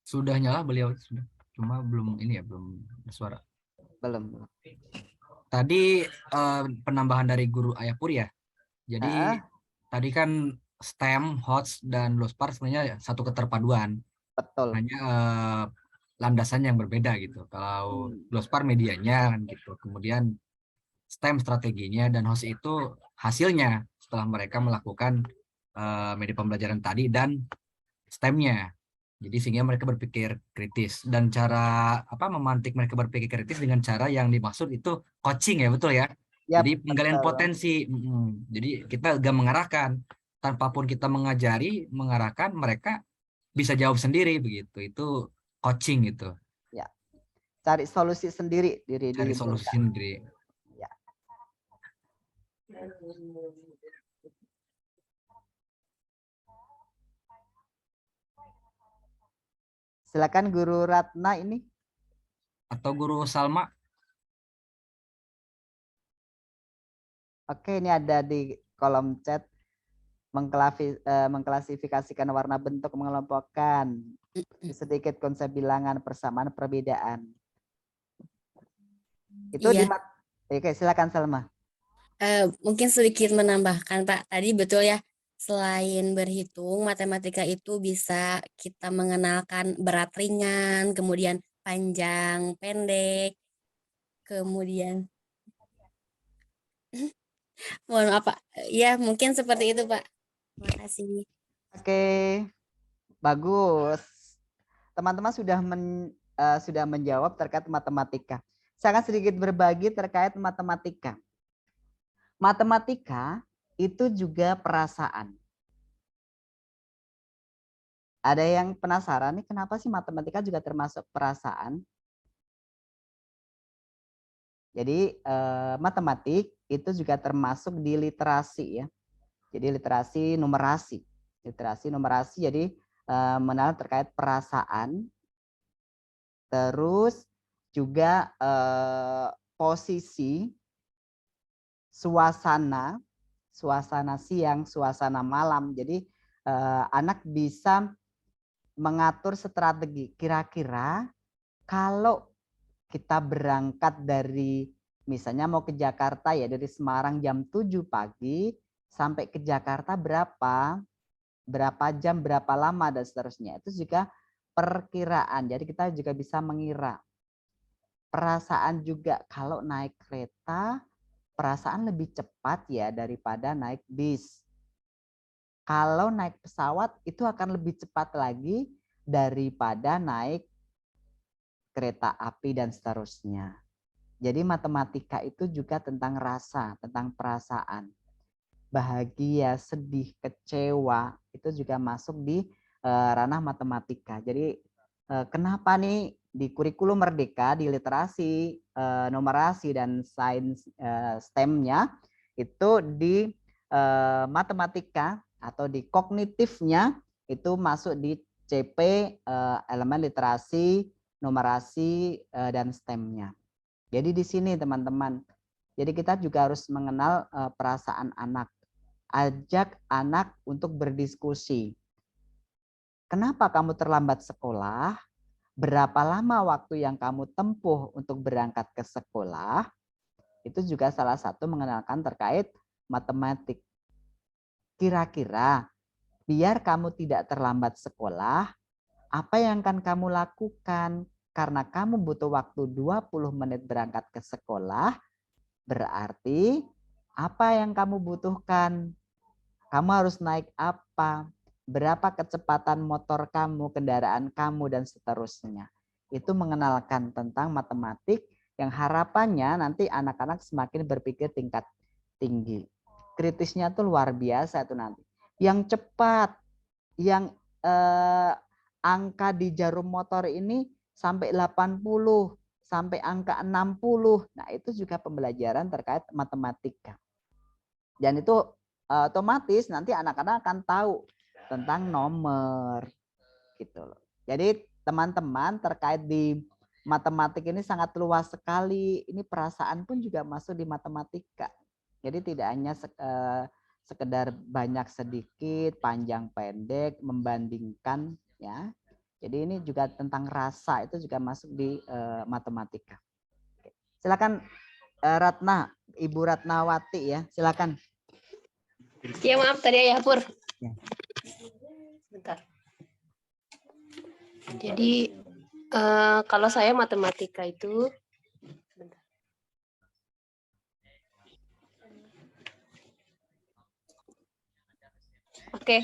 Sudah nyala beliau, sudah. Cuma belum ini ya, belum bersuara. Belum. Tadi penambahan dari Guru Ayapur ya. Jadi tadi kan STEM, HOTS, dan LUSPAR sebenarnya satu keterpaduan. Betul. Hanya landasan yang berbeda gitu. Kalau LUSPAR medianya kan gitu. Kemudian STEM strateginya, dan HOTS itu hasilnya setelah mereka melakukan media pembelajaran tadi dan STEM-nya. Jadi sehingga mereka berpikir kritis, dan cara memantik mereka berpikir kritis dengan cara yang dimaksud itu coaching ya, betul ya. Yap, jadi penggalian betul. Potensi. Jadi kita gak mengarahkan, tanpa pun kita mengajari, mengarahkan, mereka bisa jawab sendiri begitu. Itu coaching gitu. Ya. Cari solusi sendiri diri solusi sendiri. Ya. Silakan Guru Ratna ini. Atau Guru Salma. Oke, ini ada di kolom chat mengklasifikasikan warna bentuk, mengelompokkan sedikit konsep bilangan, persamaan, perbedaan. Itu Iya. Oke, silakan Salma. Mungkin sedikit menambahkan Pak, tadi betul ya, selain berhitung, matematika itu bisa kita mengenalkan berat ringan, kemudian panjang pendek, kemudian mohon maaf Pak, ya mungkin seperti itu Pak. Terima kasih. Oke, bagus. Teman-teman sudah menjawab terkait matematika. Saya akan sedikit berbagi terkait matematika. Matematika itu juga perasaan. Ada yang penasaran nih kenapa sih matematika juga termasuk perasaan? Jadi matematik itu juga termasuk di literasi ya. Jadi literasi numerasi. Literasi numerasi jadi mengenal terkait perasaan, terus juga posisi, suasana siang, suasana malam. Jadi anak bisa mengatur strategi. Kira-kira kalau kita berangkat dari misalnya mau ke Jakarta ya dari Semarang jam 7 pagi sampai ke Jakarta berapa jam, berapa lama dan seterusnya. Itu juga perkiraan. Jadi kita juga bisa mengira. Perasaan juga kalau naik kereta, perasaan lebih cepat ya daripada naik bis. Kalau naik pesawat itu akan lebih cepat lagi daripada naik kereta api dan seterusnya. Jadi matematika itu juga tentang rasa, tentang perasaan. Bahagia, sedih, kecewa itu juga masuk di ranah matematika. Jadi kenapa nih di kurikulum merdeka di literasi, numerasi dan sains STEM-nya itu di matematika atau di kognitifnya itu masuk di CP elemen literasi, numerasi dan STEM-nya. Jadi di sini teman-teman. Jadi kita juga harus mengenal perasaan anak. Ajak anak untuk berdiskusi. Kenapa kamu terlambat sekolah? Berapa lama waktu yang kamu tempuh untuk berangkat ke sekolah? Itu juga salah satu mengenalkan terkait matematik. Kira-kira biar kamu tidak terlambat sekolah, apa yang akan kamu lakukan? Karena kamu butuh waktu 20 menit berangkat ke sekolah, berarti apa yang kamu butuhkan? Kamu harus naik apa? Berapa kecepatan motor kamu, kendaraan kamu, dan seterusnya. Itu mengenalkan tentang matematik yang harapannya nanti anak-anak semakin berpikir tingkat tinggi. Kritisnya tuh luar biasa itu nanti. Yang cepat, yang angka di jarum motor ini sampai 80, sampai angka 60. Nah, itu juga pembelajaran terkait matematika. Dan itu otomatis nanti anak-anak akan tahu tentang nomor gitu loh. Jadi teman-teman terkait di matematik ini sangat luas sekali. Ini perasaan pun juga masuk di matematika. Jadi tidak hanya sekedar banyak sedikit, panjang pendek, membandingkan ya. Jadi ini juga tentang rasa, itu juga masuk di matematika. Silakan Ratna, Ibu Ratnawati ya, silakan. Ya maaf tadi Ayah Pur. Ya. Bentar. Jadi kalau saya matematika itu bentar. Oke.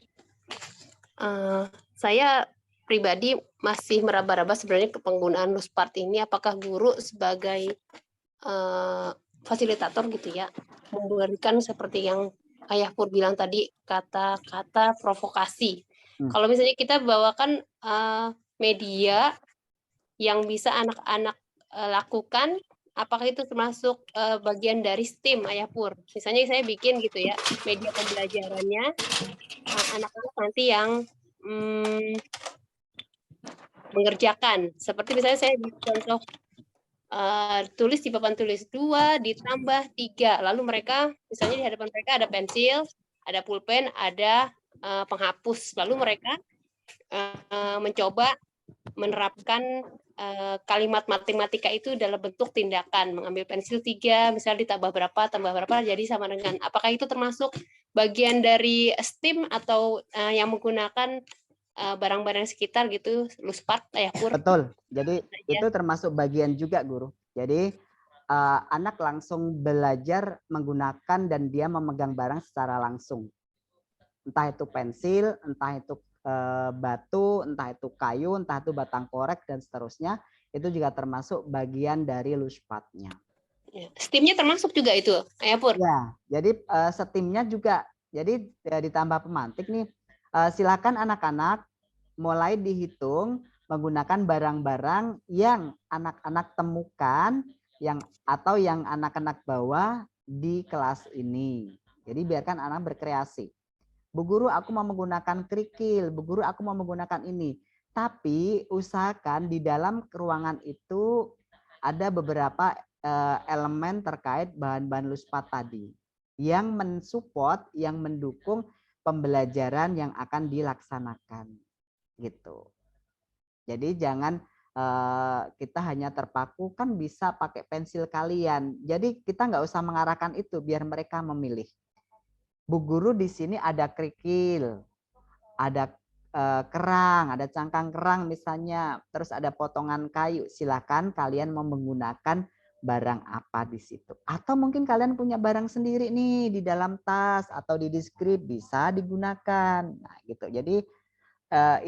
Saya pribadi masih meraba-raba sebenarnya ke penggunaan Luspart ini, apakah guru sebagai fasilitator gitu ya, memberikan seperti yang Ayah Pur bilang tadi, kata-kata provokasi. Kalau misalnya kita bawakan media yang bisa anak-anak lakukan, apakah itu termasuk bagian dari STEAM, Ayah Pur? Misalnya saya bikin gitu ya, media pembelajarannya, anak-anak nanti yang mengerjakan. Seperti misalnya saya contoh tulis di papan tulis 2 ditambah 3. Lalu mereka misalnya di hadapan mereka ada pensil, ada pulpen, ada penghapus. Lalu mereka mencoba menerapkan kalimat matematika itu dalam bentuk tindakan. Mengambil pensil 3, misalnya ditambah berapa, tambah berapa, jadi sama dengan. Apakah itu termasuk bagian dari STEAM atau yang menggunakan barang-barang sekitar gitu, Luspart, Ayah Pur? Betul. Jadi itu termasuk bagian juga guru. Jadi anak langsung belajar menggunakan dan dia memegang barang secara langsung. Entah itu pensil, entah itu batu, entah itu kayu, entah itu batang korek dan seterusnya. Itu juga termasuk bagian dari Luspartnya. STEAM-nya termasuk juga itu, Ayah Pur? Ya, jadi STEAM-nya juga. Jadi ditambah pemantik nih. Silakan anak-anak mulai dihitung menggunakan barang-barang yang anak-anak temukan atau yang anak-anak bawa di kelas ini. Jadi biarkan anak berkreasi. Bu guru, aku mau menggunakan kerikil. Bu guru, aku mau menggunakan ini. Tapi usahakan di dalam ruangan itu ada beberapa elemen terkait bahan-bahan luspat tadi yang mensupport, yang mendukung pembelajaran yang akan dilaksanakan gitu. Jadi jangan kita hanya terpaku, kan bisa pakai pensil kalian. Jadi kita nggak usah mengarahkan itu, biar mereka memilih. Bu guru, di sini ada kerikil, ada kerang, ada cangkang kerang misalnya, terus ada potongan kayu. Silakan kalian mau menggunakan barang apa di situ. Atau mungkin kalian punya barang sendiri nih di dalam tas atau di deskrip, bisa digunakan. Nah, gitu. Jadi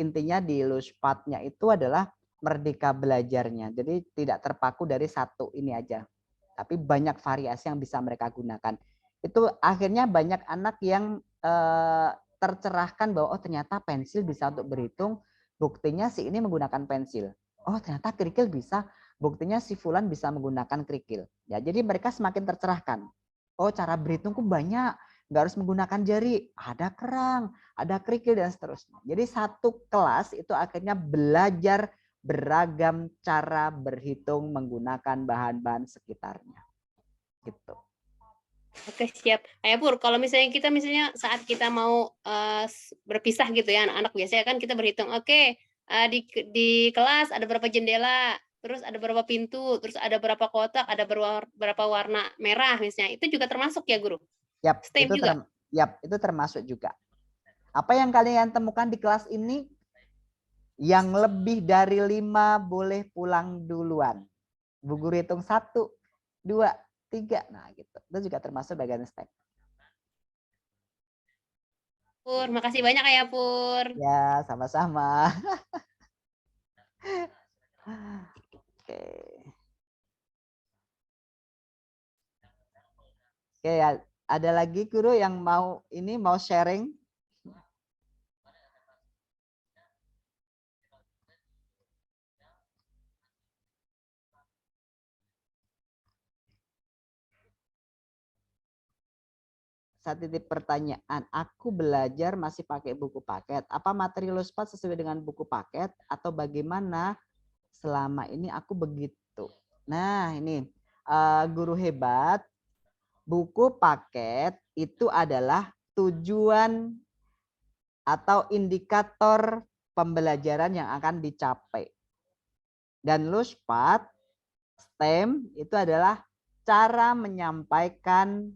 intinya di Luspatnya itu adalah merdeka belajarnya. Jadi tidak terpaku dari satu ini aja. Tapi banyak variasi yang bisa mereka gunakan. Itu akhirnya banyak anak yang tercerahkan bahwa oh ternyata pensil bisa untuk berhitung, buktinya si ini menggunakan pensil. Oh ternyata kerikil bisa, buktinya si fulan bisa menggunakan kerikil. Ya, jadi mereka semakin tercerahkan. Oh cara berhitungku banyak, nggak harus menggunakan jari, ada kerang, ada kerikil dan seterusnya. Jadi satu kelas itu akhirnya belajar beragam cara berhitung menggunakan bahan-bahan sekitarnya. Gitu. Oke, siap. Ayah Pur, kalau misalnya kita saat kita mau berpisah gitu ya, anak-anak biasanya kan kita berhitung, oke, di kelas ada berapa jendela, terus ada berapa pintu, terus ada berapa kotak, ada berapa warna merah misalnya. Itu juga termasuk ya, Guru? Yap, STEM juga? Itu termasuk juga. Apa yang kalian temukan di kelas ini, yang lebih dari 5 boleh pulang duluan. Bu guru hitung 1, 2, 3. Nah, gitu. Itu juga termasuk bagian STEM. Pur, makasih banyak ya, Pur. Ya, sama-sama. Oke. Oke, ada lagi guru yang mau sharing? Satu titik pertanyaan, aku belajar masih pakai buku paket. Apa materi Luspat sesuai dengan buku paket atau bagaimana? Selama ini aku begitu. Nah ini guru hebat, buku paket itu adalah tujuan atau indikator pembelajaran yang akan dicapai. Dan Luspat, STEM itu adalah cara menyampaikan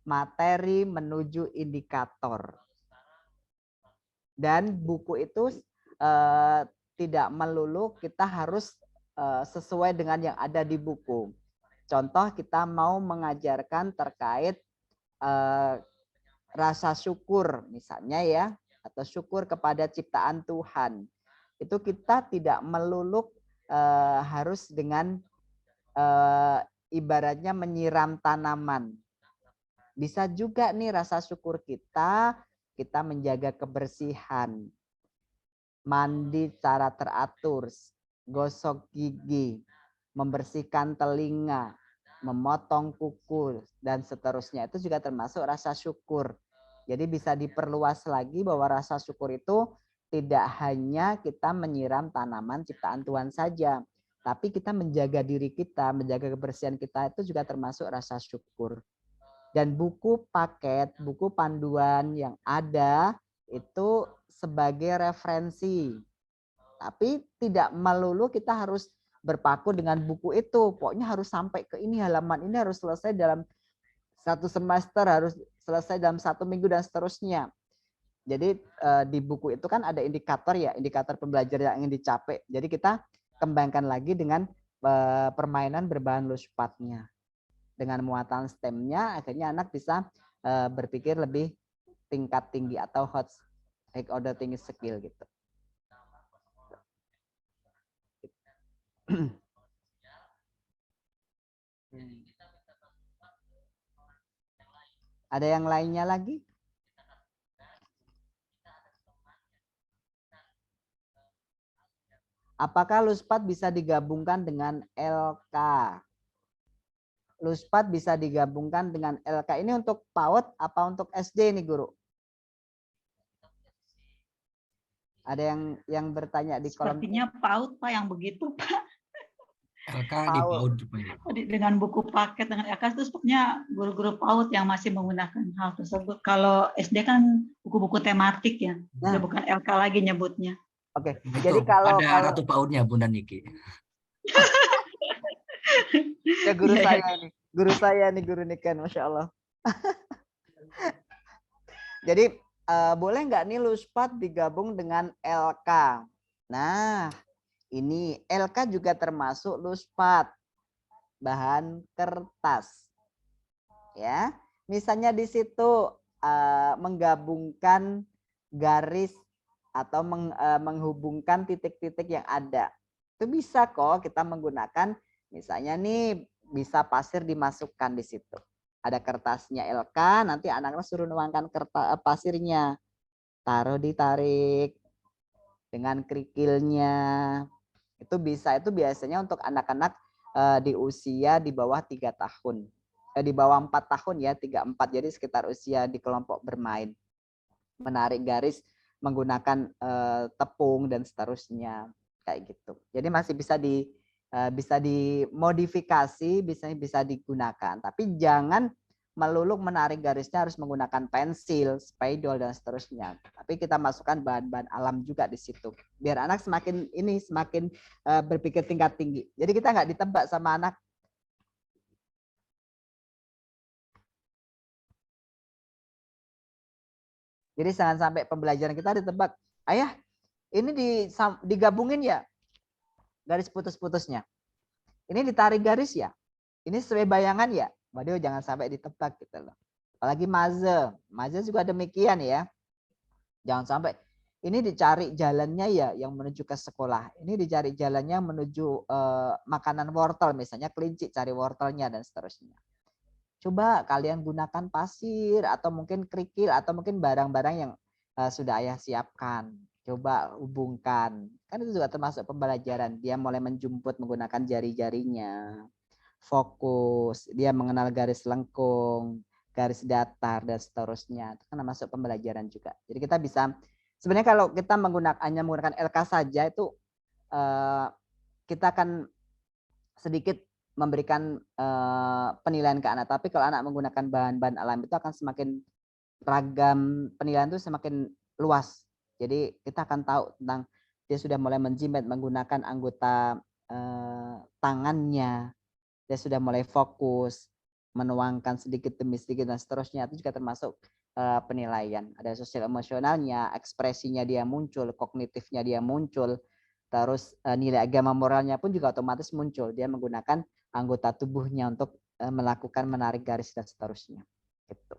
materi menuju indikator. Dan buku itu tidak melulu kita harus sesuai dengan yang ada di buku. Contoh kita mau mengajarkan terkait rasa syukur misalnya ya, atau syukur kepada ciptaan Tuhan. Itu kita tidak melulu harus dengan ibaratnya menyiram tanaman. Bisa juga nih rasa syukur kita menjaga kebersihan, mandi secara teratur, gosok gigi, membersihkan telinga, memotong kuku, dan seterusnya. Itu juga termasuk rasa syukur. Jadi bisa diperluas lagi bahwa rasa syukur itu tidak hanya kita menyiram tanaman ciptaan Tuhan saja, tapi kita menjaga diri kita, menjaga kebersihan kita, itu juga termasuk rasa syukur. Dan buku paket, buku panduan yang ada itu sebagai referensi. Tapi tidak melulu kita harus berpaku dengan buku itu. Pokoknya harus sampai ke ini, halaman ini harus selesai dalam 1 semester, harus selesai dalam 1 minggu dan seterusnya. Jadi di buku itu kan ada indikator ya, indikator pembelajaran yang ingin dicapai. Jadi kita kembangkan lagi dengan permainan berbahan Luspatnya. Dengan muatan STEM-nya akhirnya anak bisa berpikir lebih tingkat tinggi atau high order tinggi skill gitu. Ada yang lainnya lagi? Apakah luspat bisa digabungkan dengan LK? Luspat bisa digabungkan dengan LK. Ini untuk PAUD apa untuk SD nih guru? Ada yang bertanya di kolom. Sepertinya PAUD Pak yang begitu Pak. LK di PAUD rupanya. Dengan buku paket dengan LK itu sepertinya guru-guru PAUD yang masih menggunakan hal tersebut. Kalau SD kan buku-buku tematik ya, udah bukan LK lagi nyebutnya. Oke, Betul. jadi kalau ada kartu PAUD-nya Bunda Niki. ya guru Iya, saya nih, guru Niken, Masya Allah. Jadi boleh nggak nih luspat digabung dengan LK? Nah, ini LK juga termasuk luspat, bahan kertas. Ya, misalnya di situ menggabungkan garis atau menghubungkan titik-titik yang ada. Itu bisa kok kita menggunakan, misalnya nih bisa pasir dimasukkan di situ. Ada kertasnya LK, nanti anak-anak suruh nuangkan pasirnya. Taruh ditarik dengan kerikilnya. Itu bisa, itu biasanya untuk anak-anak di usia di bawah 3 tahun. Di bawah 4 tahun ya, 3-4. Jadi sekitar usia di kelompok bermain. Menarik garis menggunakan tepung dan seterusnya kayak gitu. Jadi masih bisa dimodifikasi, bisa digunakan, tapi jangan melulu menarik garisnya harus menggunakan pensil, spidol dan seterusnya. Tapi kita masukkan bahan-bahan alam juga di situ. Biar anak semakin berpikir tingkat tinggi. Jadi kita nggak ditebak sama anak. Jadi jangan sampai pembelajaran kita ditebak. Ayah, ini digabungin ya garis putus-putusnya. Ini ditarik garis ya. Ini sesuai bayangan ya. Waduh, jangan sampai ditebak gitu loh. Apalagi maze juga demikian ya. Jangan sampai ini dicari jalannya ya yang menuju ke sekolah. Ini dicari jalannya menuju makanan wortel, misalnya kelinci cari wortelnya dan seterusnya. Coba kalian gunakan pasir atau mungkin kerikil atau mungkin barang-barang yang sudah ayah siapkan. Coba hubungkan. Kan itu juga termasuk pembelajaran. Dia mulai menjemput menggunakan jari-jarinya. Fokus, dia mengenal garis lengkung, garis datar dan seterusnya. Itu kan masuk pembelajaran juga. Jadi kita bisa, sebenarnya kalau kita hanya menggunakan LK saja itu kita akan sedikit memberikan penilaian ke anak. Tapi kalau anak menggunakan bahan-bahan alam itu akan semakin ragam, penilaian itu semakin luas. Jadi kita akan tahu tentang dia sudah mulai menjimat menggunakan anggota tangannya. Dia sudah mulai fokus, menuangkan sedikit demi sedikit dan seterusnya. Itu juga termasuk penilaian. Ada sosial emosionalnya, ekspresinya dia muncul, kognitifnya dia muncul. Terus nilai agama moralnya pun juga otomatis muncul. Dia menggunakan anggota tubuhnya untuk melakukan menarik garis dan seterusnya. Gitu.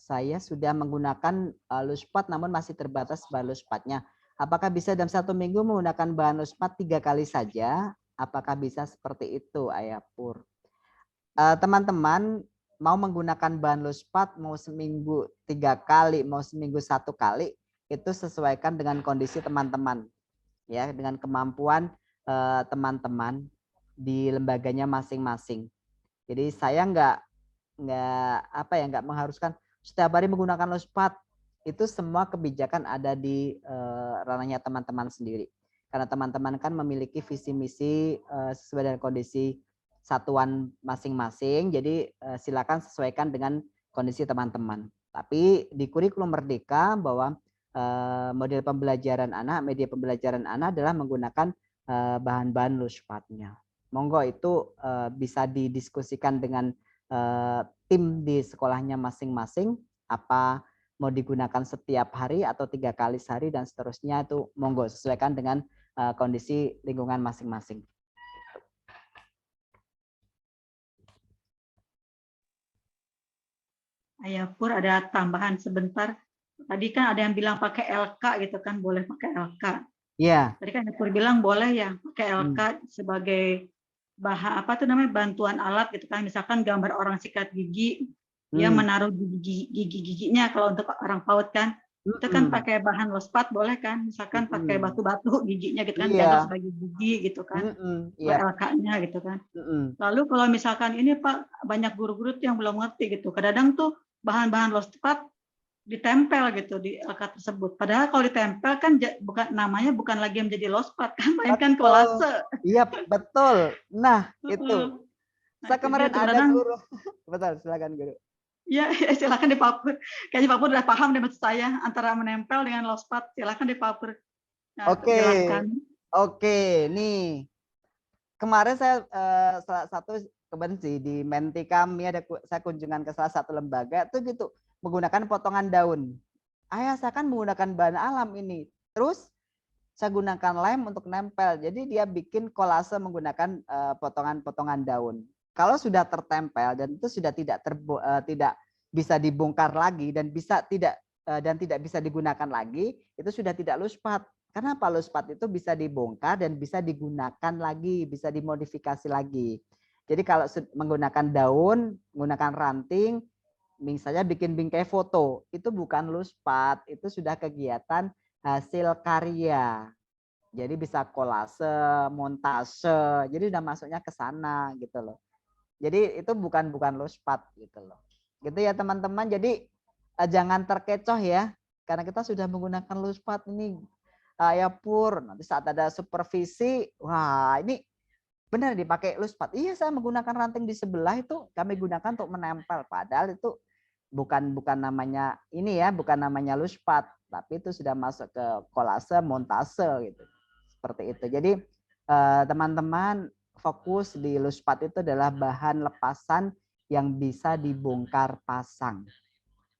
Saya sudah menggunakan luspat namun masih terbatas bahan luspatnya. Apakah bisa dalam 1 minggu menggunakan bahan luspat 3 kali saja? Apakah bisa seperti itu, Ayah Pur? Teman-teman mau menggunakan bahan luspat mau seminggu 3 kali, mau seminggu 1 kali, itu sesuaikan dengan kondisi teman-teman, ya, dengan kemampuan teman-teman di lembaganya masing-masing. Jadi saya nggak mengharuskan setiap hari menggunakan luspat. Itu semua kebijakan ada di ranahnya teman-teman sendiri. Karena teman-teman kan memiliki visi misi sesuai dengan kondisi satuan masing-masing. Jadi silakan sesuaikan dengan kondisi teman-teman. Tapi di kurikulum Merdeka bahwa model pembelajaran anak, media pembelajaran anak adalah menggunakan bahan-bahan luspatnya. Monggo itu bisa didiskusikan dengan tim di sekolahnya masing-masing, apa mau digunakan setiap hari atau 3 kali sehari dan seterusnya, itu monggo sesuaikan dengan kondisi lingkungan masing-masing. Ayah Pur, ada tambahan sebentar. Tadi kan ada yang bilang pakai LK gitu kan, boleh pakai LK. Iya. Tadi kan Ayah Pur bilang boleh ya pakai LK sebagai bahan bantuan alat gitu kan, misalkan gambar orang sikat gigi Dia menaruh gigi-giginya kalau untuk orang PAUD kan. Itu kan pakai bahan lospat boleh kan? Misalkan pakai batu-batu giginya gitu kan, dianggap sebagai gigi gitu kan. LK-nya gitu kan. Lalu kalau misalkan ini Pak, banyak guru-guru yang belum ngerti gitu. Kadang-kadang tuh bahan-bahan lospat ditempel gitu di LK tersebut. Padahal kalau ditempel kan bukan namanya bukan lagi menjadi lospat kan, melainkan kolase. Iya, betul. Nah, itu. Saya kemarin ada guru. Betul, silakan guru. Ya, silakan dipapur. Kayaknya Pak Pur udah paham deh maksud saya antara menempel dengan lospat. Silakan dipapur. Nah, Oke, nih. Kemarin saya salah satu kebenci di Menti kami saya kunjungan ke salah satu lembaga itu gitu menggunakan potongan daun. Ayah saya kan menggunakan bahan alam ini. Terus saya gunakan lem untuk nempel. Jadi dia bikin kolase menggunakan potongan-potongan daun. Kalau sudah tertempel dan itu sudah tidak bisa dibongkar lagi dan tidak bisa digunakan lagi, itu sudah tidak luspat. Karena apa? Luspat itu bisa dibongkar dan bisa digunakan lagi, bisa dimodifikasi lagi. Jadi kalau menggunakan daun, menggunakan ranting, misalnya bikin bingkai foto, itu bukan luspat, itu sudah kegiatan hasil karya. Jadi bisa kolase, montase, jadi udah masuknya ke sana gitu loh. Jadi itu bukan luspat gitu loh. Gitu ya teman-teman. Jadi jangan terkecoh ya, karena kita sudah menggunakan luspat ini ya Pur. Nanti saat ada supervisi, wah ini benar dipakai luspat. Iya, saya menggunakan ranting di sebelah itu kami gunakan untuk menempel. Padahal itu bukan namanya ini ya, bukan namanya luspat, tapi itu sudah masuk ke kolase, montase gitu. Seperti itu. Jadi teman-teman fokus di luspat itu adalah bahan lepasan yang bisa dibongkar pasang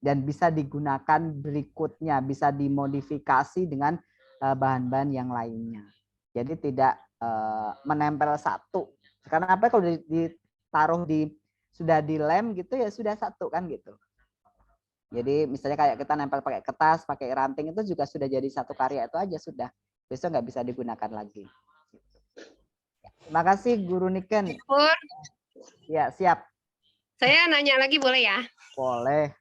dan bisa digunakan berikutnya, bisa dimodifikasi dengan bahan-bahan yang lainnya. Jadi tidak menempel satu. Karena apa, kalau ditaruh sudah dilem gitu ya sudah satu kan gitu. Jadi misalnya kayak kita nempel pakai kertas, pakai ranting itu juga sudah jadi satu karya itu aja sudah. Besok nggak bisa digunakan lagi. Terima kasih Guru Niken. Ya, siap. Saya nanya lagi boleh ya? Boleh.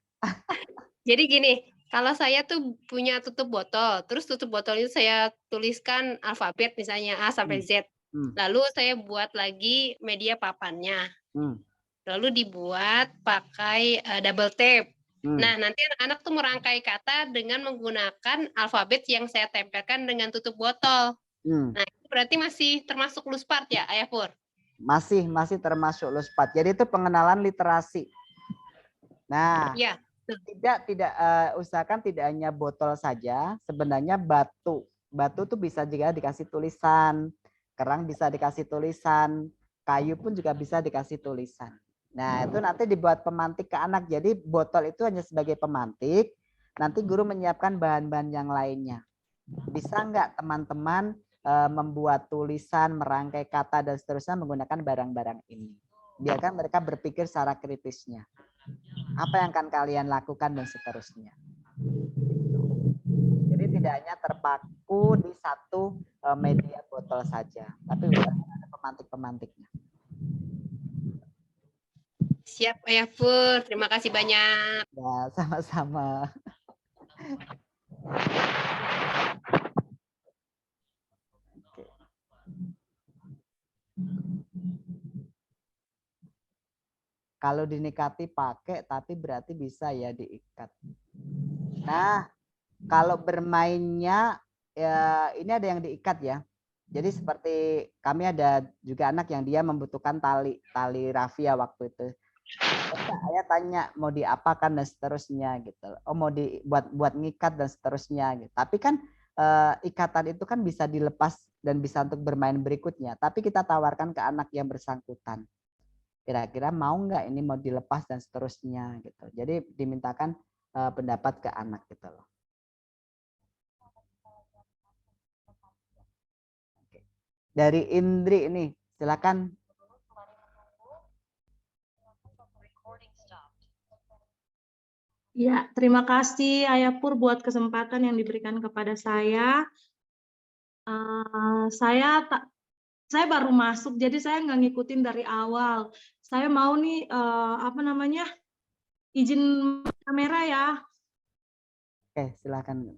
Jadi gini, kalau saya tuh punya tutup botol, terus tutup botol itu saya tuliskan alfabet misalnya A sampai Z. Lalu saya buat lagi media papannya. Lalu dibuat pakai double tape. Nah, nanti anak-anak tuh merangkai kata dengan menggunakan alfabet yang saya tempelkan dengan tutup botol. Nah, itu berarti masih termasuk luspat ya, Ayah Pur? Masih termasuk luspat. Jadi itu pengenalan literasi. Nah, ya. Tidak usahakan tidak hanya botol saja, sebenarnya batu tuh bisa juga dikasih tulisan, kerang bisa dikasih tulisan, kayu pun juga bisa dikasih tulisan. Nah itu nanti dibuat pemantik ke anak, jadi botol itu hanya sebagai pemantik, nanti guru menyiapkan bahan-bahan yang lainnya. Bisa nggak teman-teman membuat tulisan, merangkai kata dan seterusnya menggunakan barang-barang ini? Biarkan mereka berpikir secara kritisnya. Apa yang akan kalian lakukan dan seterusnya. Jadi tidak hanya terpaku di satu media botol saja, tapi ada pemantik-pemantiknya. Siap Ayah Pur, terima kasih banyak. Ya, sama-sama. Kalau dinikati pakai, tapi berarti bisa ya diikat. Nah, kalau bermainnya ya ini ada yang diikat ya. Jadi seperti kami ada juga anak yang dia membutuhkan tali rafia waktu itu. Saya tanya mau diapakan dan seterusnya gitu. Oh mau buat ngikat dan seterusnya gitu. Tapi kan ikatan itu kan bisa dilepas dan bisa untuk bermain berikutnya. Tapi kita tawarkan ke anak yang bersangkutan. Kira-kira mau nggak ini mau dilepas dan seterusnya gitu. Jadi dimintakan pendapat ke anak gitu loh. Oke. Dari Indri ini silakan. Ya, terima kasih Ayah Pur buat kesempatan yang diberikan kepada saya. Saya baru masuk, jadi saya nggak ngikutin dari awal. Saya mau nih izin kamera ya. Oke, silakan.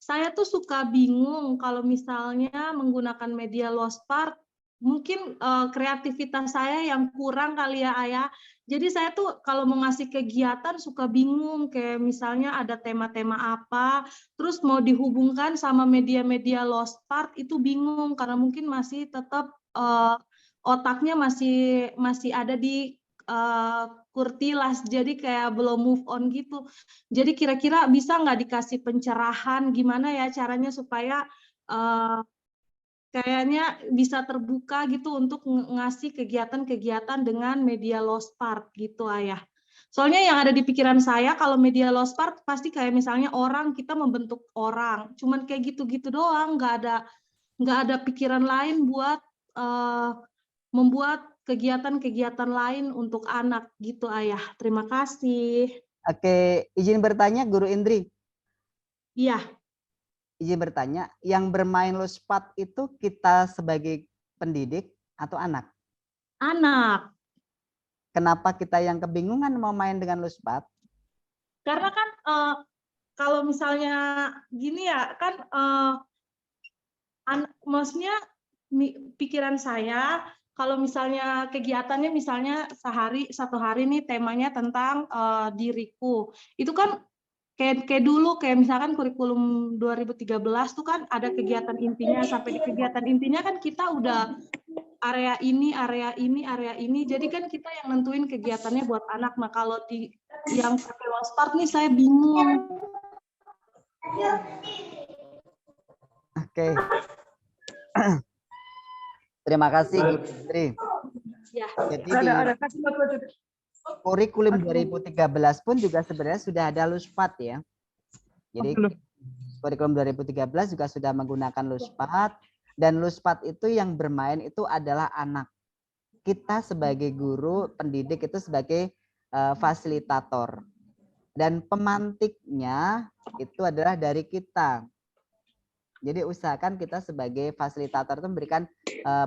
Saya tuh suka bingung kalau misalnya menggunakan media Lospart, mungkin kreativitas saya yang kurang kali ya Ayah. Jadi saya tuh kalau mau ngasih kegiatan suka bingung, kayak misalnya ada tema-tema apa, terus mau dihubungkan sama media-media Lospart itu bingung karena mungkin masih tetap otaknya masih ada di Kurtilas, jadi kayak belum move on gitu. Jadi kira-kira bisa nggak dikasih pencerahan gimana ya caranya supaya kayaknya bisa terbuka gitu untuk ngasih kegiatan-kegiatan dengan media Lospart gitu Ayah. Soalnya yang ada di pikiran saya kalau media Lospart pasti kayak misalnya orang, kita membentuk orang, cuman kayak gitu-gitu doang, nggak ada pikiran lain buat membuat kegiatan-kegiatan lain untuk anak gitu Ayah. Terima kasih. Oke, izin bertanya Guru Indri. Iya. Izin bertanya, yang bermain Lospart itu kita sebagai pendidik atau anak? Anak. Kenapa kita yang kebingungan mau main dengan Lospart? Karena kan kalau misalnya gini ya, kan maksudnya pikiran saya, kalau misalnya kegiatannya misalnya satu hari nih temanya tentang diriku, itu kan kayak dulu kayak misalkan kurikulum 2013 tuh kan ada kegiatan intinya, sampai di kegiatan intinya kan kita udah area ini, area ini, area ini, jadi kan kita yang nentuin kegiatannya buat anak. Nah kalau di yang pakai Lospart nih saya bingung. Oke. Terima kasih Guru Indri. Ya, jadi di kurikulum 2013 pun juga sebenarnya sudah ada Lospart ya. Jadi kurikulum 2013 juga sudah menggunakan Lospart, dan Lospart itu yang bermain itu adalah anak. Kita sebagai guru pendidik itu sebagai fasilitator, dan pemantiknya itu adalah dari kita. Jadi usahakan kita sebagai fasilitator itu memberikan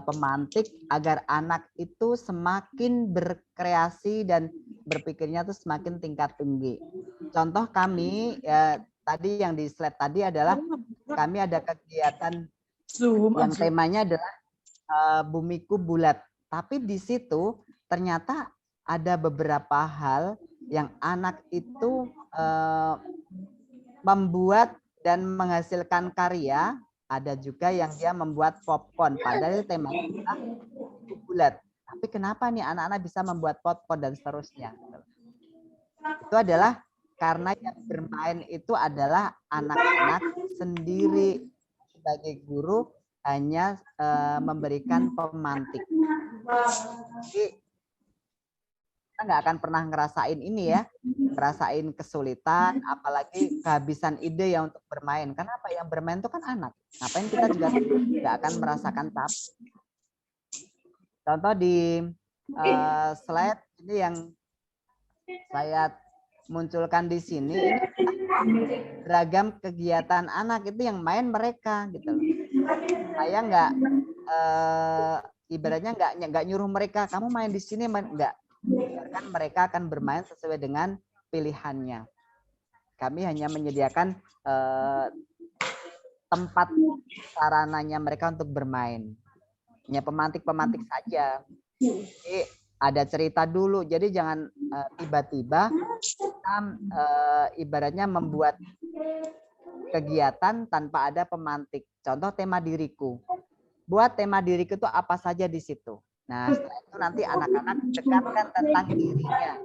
pemantik agar anak itu semakin berkreasi dan berpikirnya itu semakin tingkat tinggi. Contoh kami tadi yang di slide tadi adalah kami ada kegiatan yang temanya adalah bumiku bulat. Tapi di situ ternyata ada beberapa hal yang anak itu membuat dan menghasilkan karya, ada juga yang dia membuat popcorn, padahal temanya bulat. Tapi kenapa nih anak-anak bisa membuat popcorn dan seterusnya? Itu adalah karena yang bermain itu adalah anak-anak sendiri. Sebagai guru hanya memberikan pemantik. Jadi kita nggak akan pernah ngerasain ini ya, ngerasain kesulitan, apalagi kehabisan ide ya untuk bermain. Kenapa? Yang bermain itu kan anak. Ngapain kita juga nggak akan merasakan capek. Contoh di slide ini yang saya munculkan di sini, beragam kegiatan anak itu yang main mereka gitu. Saya nggak ibaratnya nggak nyuruh mereka kamu main di sini, nggak. Biarkan mereka akan bermain sesuai dengan pilihannya. Kami hanya menyediakan tempat sarananya mereka untuk bermain. Hanya pemantik-pemantik saja. Jadi ada cerita dulu. Jadi jangan tiba-tiba ibaratnya membuat kegiatan tanpa ada pemantik. Contoh tema diriku. Buat tema diriku itu apa saja di situ. Nah, setelah itu nanti anak-anak dekatkan tentang dirinya.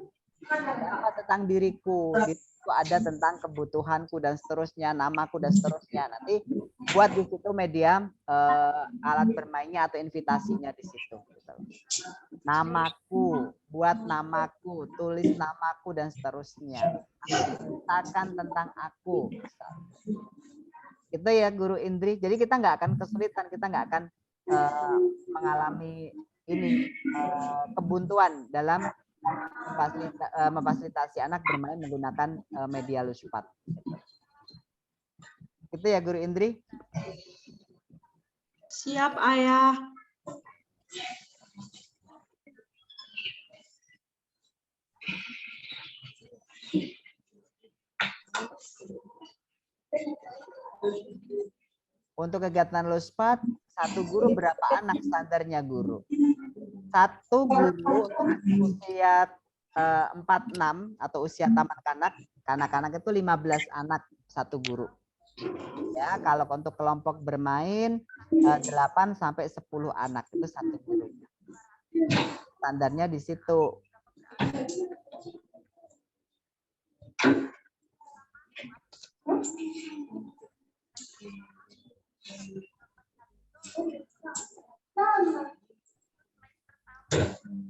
Apa tentang diriku? Itu ada tentang kebutuhanku dan seterusnya, namaku dan seterusnya. Nanti buat di situ media alat bermainnya atau invitasinya di situ. Namaku, buat namaku, tulis namaku dan seterusnya. Ceritakan tentang aku. Itu ya Guru Indri. Jadi kita nggak akan kesulitan, kita nggak akan mengalami ini kebuntuan dalam memfasilitasi anak bermain menggunakan media Lospart. Itu ya Guru Indri. Siap Ayah. Untuk kegiatan LUSPAT, satu guru berapa anak standarnya guru? Satu guru untuk usia 4-6 atau usia taman kanak-kanak itu 15 anak satu guru. Ya, kalau untuk kelompok bermain 8 sampai 10 anak itu satu guru. Standarnya di situ.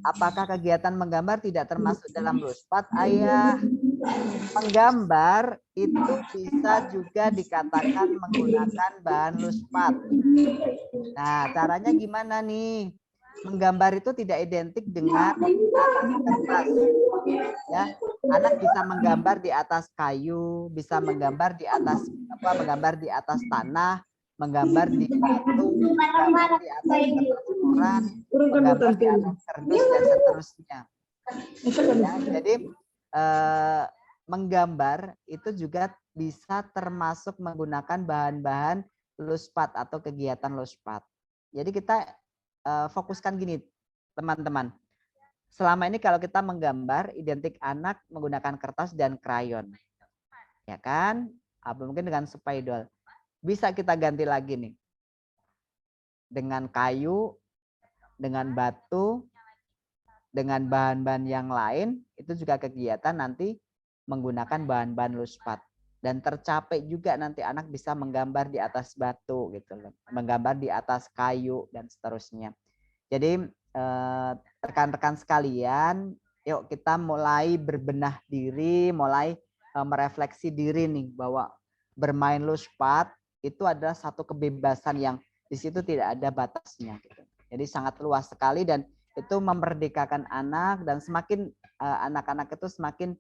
Apakah kegiatan menggambar tidak termasuk dalam LUSPAT? Ayah, menggambar itu bisa juga dikatakan menggunakan bahan LUSPAT. Nah, caranya gimana nih? Menggambar itu tidak identik dengan kertas. Ya, anak bisa menggambar di atas kayu, bisa menggambar di atas menggambar di atas tanah, menggambar di batu, menggambar di atas kertas koran, menggambar di atas kardus dan seterusnya. Ya, jadi menggambar itu juga bisa termasuk menggunakan bahan-bahan LUSPAT atau kegiatan LUSPAT. Jadi kita fokuskan gini, teman-teman. Selama ini kalau kita menggambar, identik anak menggunakan kertas dan krayon. Ya kan? Atau mungkin dengan spidol. Bisa kita ganti lagi nih. Dengan kayu, dengan batu, dengan bahan-bahan yang lain, itu juga kegiatan nanti menggunakan bahan-bahan LUSPAT. Dan tercapai juga nanti anak bisa menggambar di atas batu gitu loh, menggambar di atas kayu dan seterusnya. Jadi rekan-rekan sekalian, yuk kita mulai berbenah diri, mulai merefleksi diri nih bahwa bermain LUSPAT itu adalah satu kebebasan yang di situ tidak ada batasnya gitu. Jadi sangat luas sekali dan itu memerdekakan anak, dan semakin anak-anak itu semakin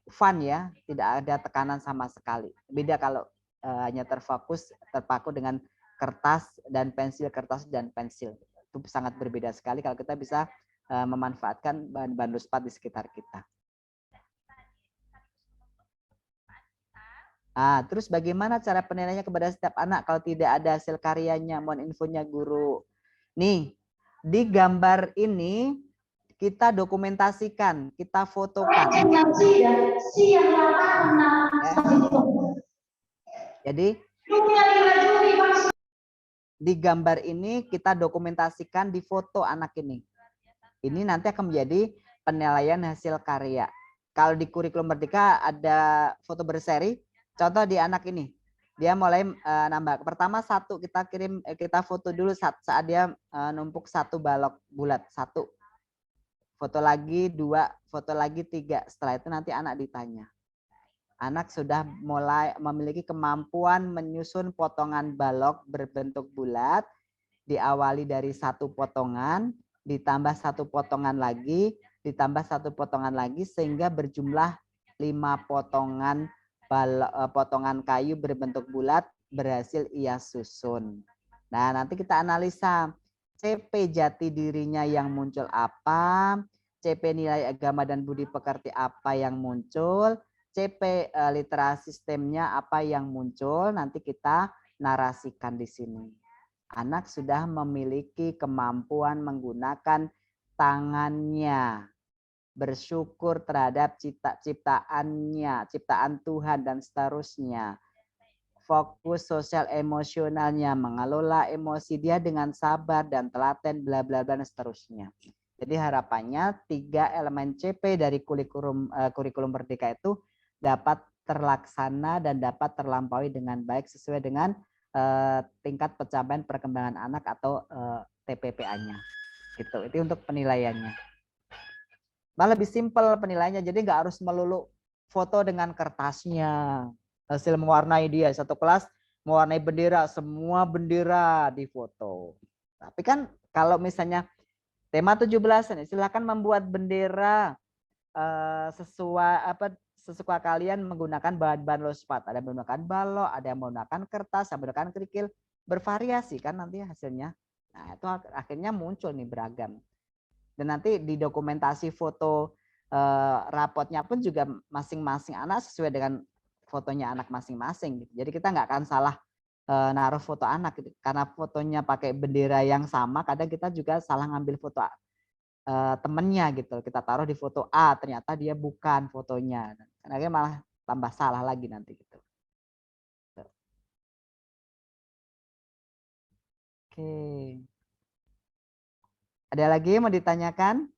fun ya, tidak ada tekanan sama sekali. Beda kalau hanya terpaku dengan kertas dan pensil, itu sangat berbeda sekali kalau kita bisa memanfaatkan bahan-bahan LUSPAT di sekitar kita. Terus bagaimana cara penilaiannya kepada setiap anak kalau tidak ada hasil karyanya? Mohon infonya guru. Nih, di gambar ini kita dokumentasikan, kita fotokan. Jadi di gambar ini kita dokumentasikan, di foto anak ini. Ini nanti akan menjadi penilaian hasil karya. Kalau di kurikulum Merdeka ada foto berseri, contoh di anak ini. Dia mulai nambah. Pertama satu, kita foto dulu saat dia numpuk satu balok bulat, satu. Foto lagi 2, foto lagi 3. Setelah itu nanti anak ditanya. Anak sudah mulai memiliki kemampuan menyusun potongan balok berbentuk bulat. Diawali dari satu potongan, ditambah satu potongan lagi, ditambah satu potongan lagi, sehingga berjumlah 5 potongan kayu berbentuk bulat berhasil ia susun. Nah, nanti kita analisa. CP jati dirinya yang muncul apa, CP nilai agama dan budi pekerti apa yang muncul, CP literasi sistemnya apa yang muncul, nanti kita narasikan di sini. Anak sudah memiliki kemampuan menggunakan tangannya, bersyukur terhadap ciptaan Tuhan dan seterusnya. Fokus sosial emosionalnya, mengelola emosi dia dengan sabar dan telaten, bla bla bla dan seterusnya. Jadi harapannya 3 elemen CP dari kurikulum Merdeka itu dapat terlaksana dan dapat terlampaui dengan baik sesuai dengan tingkat pencapaian perkembangan anak atau TPPA-nya. Gitu. Itu untuk penilaiannya. Malah lebih simpel penilaiannya, jadi nggak harus melulu foto dengan kertasnya. Hasil mewarnai dia, satu kelas mewarnai bendera, semua bendera difoto. Tapi kan kalau misalnya tema 17-an, silakan membuat bendera sesuai kalian menggunakan bahan-bahan LUSPAT. Ada yang menggunakan balok, ada yang menggunakan kertas, ada yang menggunakan kerikil, bervariasi kan nanti hasilnya. Nah, itu akhirnya muncul nih beragam. Dan nanti di dokumentasi foto rapotnya pun juga masing-masing anak sesuai dengan fotonya anak masing-masing. Jadi kita nggak akan salah naruh foto anak gitu. Karena fotonya pakai bendera yang sama, kadang kita juga salah ngambil foto temennya gitu. Kita taruh di foto A, ternyata dia bukan fotonya. Akhirnya malah tambah salah lagi nanti gitu. Oke. Ada lagi yang mau ditanyakan?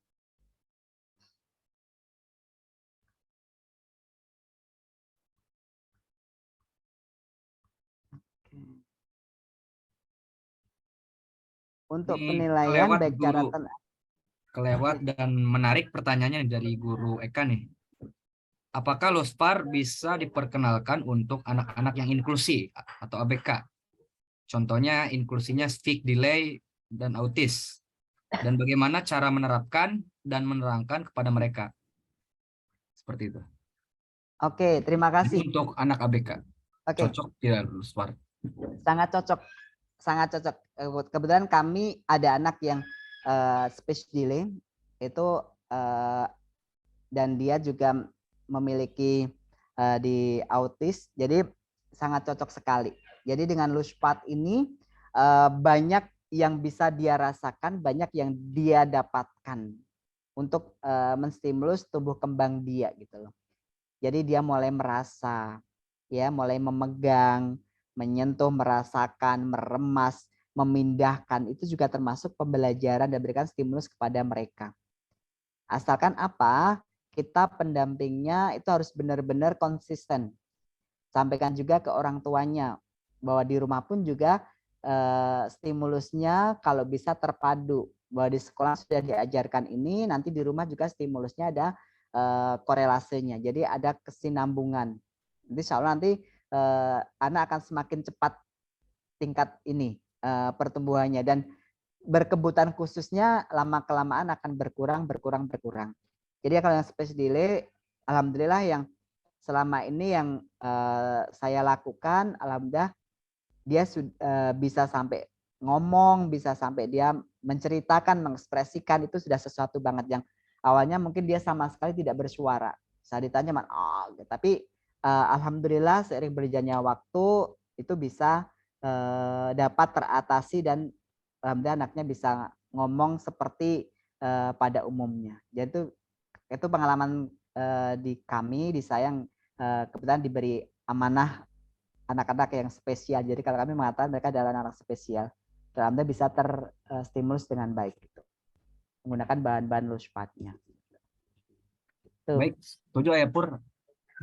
Untuk Ini penilaian kelewat baik guru, catatan. kelewat dan menarik pertanyaannya dari guru Eka nih. Apakah Lospar bisa diperkenalkan untuk anak-anak yang inklusi atau ABK? Contohnya inklusinya speak delay dan autis. Dan bagaimana cara menerapkan dan menerangkan kepada mereka? Seperti itu. Oke, terima Jadi kasih. untuk anak ABK. Oke. Cocok tidak Lospar? Sangat cocok. Sangat cocok. Kebetulan kami ada anak yang speech delay itu dan dia juga memiliki di autis, jadi sangat cocok sekali. Jadi dengan Lushpat ini banyak yang bisa dia rasakan, banyak yang dia dapatkan untuk menstimulus tumbuh kembang dia gitu loh. Jadi dia mulai merasa, ya, mulai memegang, menyentuh, merasakan, meremas, memindahkan, itu juga termasuk pembelajaran dan berikan stimulus kepada mereka. Asalkan apa? Kita pendampingnya itu harus benar-benar konsisten. Sampaikan juga ke orang tuanya bahwa di rumah pun juga stimulusnya kalau bisa terpadu. Bahwa di sekolah sudah diajarkan ini, nanti di rumah juga stimulusnya ada korelasinya. Jadi ada kesinambungan. Nanti insya Allah nanti anak akan semakin cepat tingkat ini pertumbuhannya, dan berkebutuhan khususnya lama kelamaan akan berkurang. Jadi kalau yang space delay, alhamdulillah yang selama ini yang saya lakukan, alhamdulillah dia bisa sampai ngomong, bisa sampai dia menceritakan, mengekspresikan, itu sudah sesuatu banget yang awalnya mungkin dia sama sekali tidak bersuara. Saya ditanya, tapi alhamdulillah seiring berjalannya waktu itu bisa dapat teratasi dan alhamdulillah anaknya bisa ngomong seperti pada umumnya. Jadi itu pengalaman di kami, di saya yang kebetulan diberi amanah anak-anak yang spesial. Jadi kalau kami mengatakan mereka adalah anak spesial, alhamdulillah bisa terstimulus dengan baik gitu, menggunakan bahan-bahan Lushpatnya. Baik, setuju ya Pur.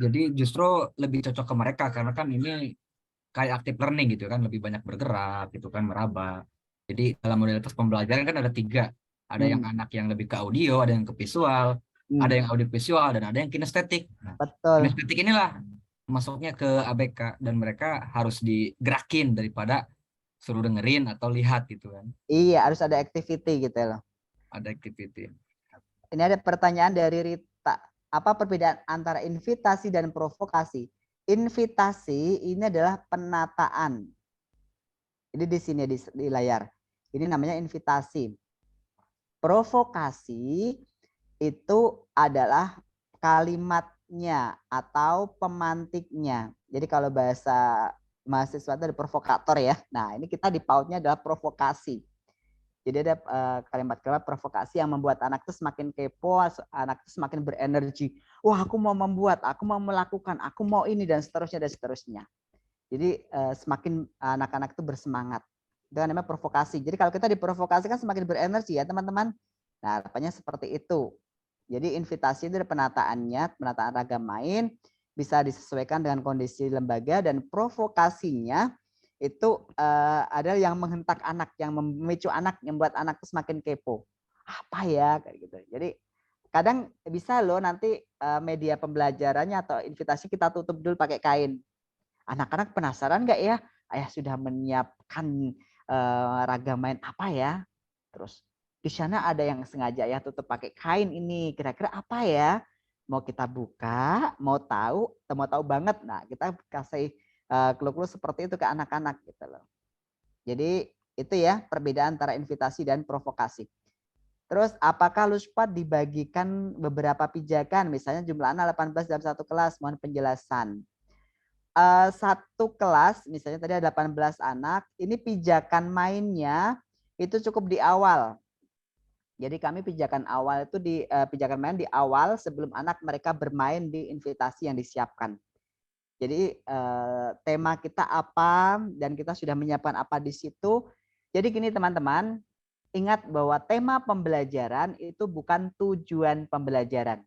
Jadi justru lebih cocok ke mereka karena kan ini kayak active learning gitu kan, lebih banyak bergerak gitu kan, meraba. Jadi dalam modalitas pembelajaran kan ada 3. Ada yang anak yang lebih ke audio, ada yang ke visual, ada yang audio visual, dan ada yang kinestetik. Nah, betul. Kinestetik inilah masuknya ke ABK dan mereka harus digerakin daripada suruh dengerin atau lihat gitu kan. Iya, harus ada activity gitu loh. Ada activity. Ini ada pertanyaan dari Rita. Apa perbedaan antara invitasi dan provokasi? Invitasi ini adalah penataan. Ini di sini di layar. Ini namanya invitasi. Provokasi itu adalah kalimatnya atau pemantiknya. Jadi kalau bahasa mahasiswa itu ada provokator ya. Nah, ini kita di PAUD-nya adalah provokasi. Jadi ada kalimat-kalimat provokasi yang membuat anak itu semakin kepo, anak itu semakin berenergi. Wah, aku mau membuat, aku mau melakukan, aku mau ini, dan seterusnya dan seterusnya. Jadi semakin anak-anak itu bersemangat. Itu namanya provokasi. Jadi kalau kita diprovokasi kan semakin berenergi ya teman-teman. Nah, harapannya seperti itu. Jadi invitasi itu penataannya, penataan ragam main, bisa disesuaikan dengan kondisi lembaga, dan provokasinya itu adalah yang menghentak anak, yang memicu anak, yang membuat anak itu semakin kepo. Apa ya kayak gitu. Jadi kadang bisa loh nanti media pembelajarannya atau invitasi kita tutup dulu pakai kain. Anak-anak penasaran nggak ya? Ayah sudah menyiapkan ragam main apa ya? Terus di sana ada yang sengaja ya tutup pakai kain ini. Kira-kira apa ya? Mau kita buka, mau tahu banget. Nah, kita kasih clue-clue seperti itu ke anak-anak gitu loh. Jadi itu ya perbedaan antara invitasi dan provokasi. Terus apakah Lushpat dibagikan beberapa pijakan? Misalnya jumlah anak 18 dalam satu kelas, mohon penjelasan. satu kelas, misalnya tadi ada 18 anak, ini pijakan mainnya itu cukup di awal. Jadi kami pijakan awal itu pijakan main di awal sebelum anak mereka bermain di invitasi yang disiapkan. Jadi tema kita apa dan kita sudah menyiapkan apa di situ. Jadi gini teman-teman, ingat bahwa tema pembelajaran itu bukan tujuan pembelajaran.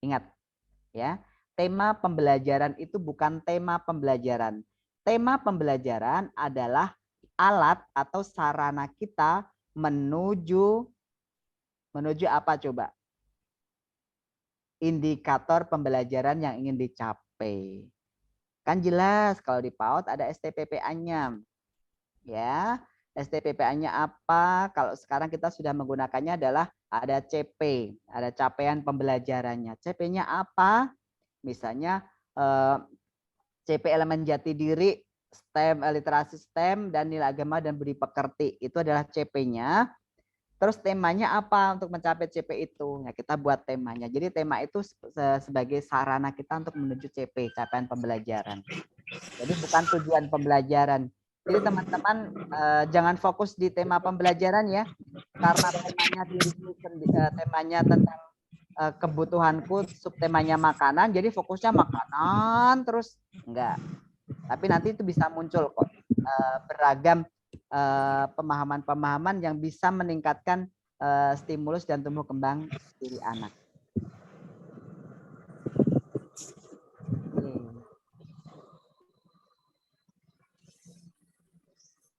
Ingat ya, tema pembelajaran itu bukan tema pembelajaran. Tema pembelajaran adalah alat atau sarana kita menuju apa coba? Indikator pembelajaran yang ingin dicapai. Kan jelas kalau di PAUD ada STPPA-nya. Ya, STPPA-nya apa? Kalau sekarang kita sudah menggunakannya adalah ada CP, ada capaian pembelajarannya. CP-nya apa? Misalnya CP elemen jati diri, STEM, literasi STEM, dan nilai agama dan budi pekerti. Itu adalah CP-nya. Terus temanya apa untuk mencapai CP itu? Ya, kita buat temanya. Jadi tema itu sebagai sarana kita untuk menuju CP, capaian pembelajaran. Jadi bukan tujuan pembelajaran. Jadi teman-teman jangan fokus di tema pembelajaran ya. Karena temanya temanya tentang kebutuhanku, subtemanya makanan, jadi fokusnya makanan terus enggak. Tapi nanti itu bisa muncul kok beragam pemahaman-pemahaman yang bisa meningkatkan stimulus dan tumbuh kembang diri anak.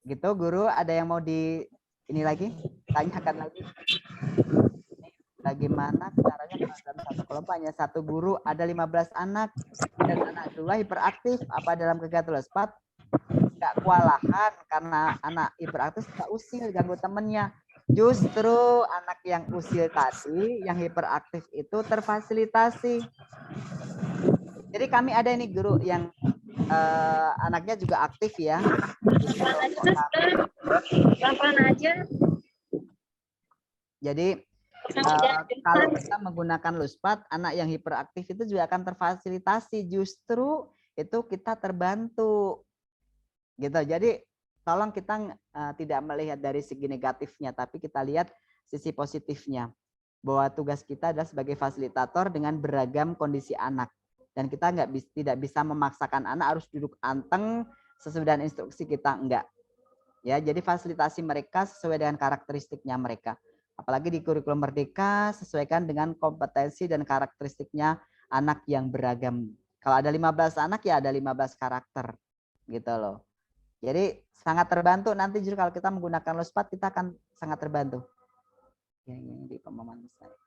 Gitu guru, ada yang mau ini lagi? Tanyakan lagi. Bagaimana caranya dalam satu kelompok hanya satu guru, ada 15 anak dan anak dua hiperaktif, apa dalam kegiatan LOSPAT nggak kewalahan karena anak hiperaktif suka usil ganggu temennya. Justru anak yang usil tadi, yang hiperaktif itu terfasilitasi. Jadi kami ada ini guru yang anaknya juga aktif ya. Pelan-pelan aja. Jadi kalau kita menggunakan LOSPAT, anak yang hiperaktif itu juga akan terfasilitasi. Justru itu kita terbantu. Gitu. Jadi tolong kita tidak melihat dari segi negatifnya, tapi kita lihat sisi positifnya. Bahwa tugas kita adalah sebagai fasilitator dengan beragam kondisi anak. Dan kita tidak bisa memaksakan anak harus duduk anteng sesuai dengan instruksi kita, enggak. Ya, jadi fasilitasi mereka sesuai dengan karakteristiknya mereka. Apalagi di kurikulum Merdeka sesuaikan dengan kompetensi dan karakteristiknya anak yang beragam. Kalau ada 15 anak ya ada 15 karakter. Gitu loh. Jadi sangat terbantu nanti justru kalau kita menggunakan LOSPAT kita akan sangat terbantu. Ya, ini di pemahaman saya.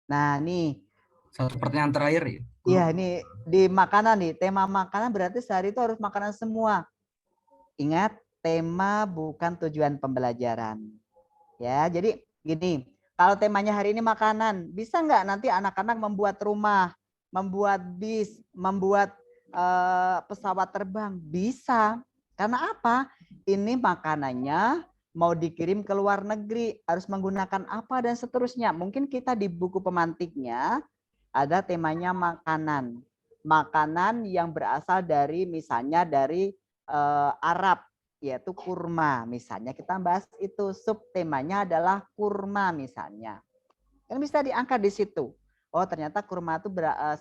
Nah, nih satu pertanyaan terakhir ya. Iya, ini di makanan nih. Tema makanan berarti sehari itu harus makanan semua. Ingat, tema bukan tujuan pembelajaran. Ya, jadi gini, kalau temanya hari ini makanan, bisa nggak nanti anak-anak membuat rumah, membuat bis, membuat pesawat terbang? Bisa. Karena apa? Ini makanannya mau dikirim ke luar negeri, harus menggunakan apa dan seterusnya. Mungkin kita di buku pemantiknya ada temanya makanan. Makanan yang berasal dari misalnya dari Arab, yaitu kurma. Misalnya kita bahas itu, subtemanya adalah kurma misalnya. Kan bisa diangkat di situ. Oh ternyata kurma itu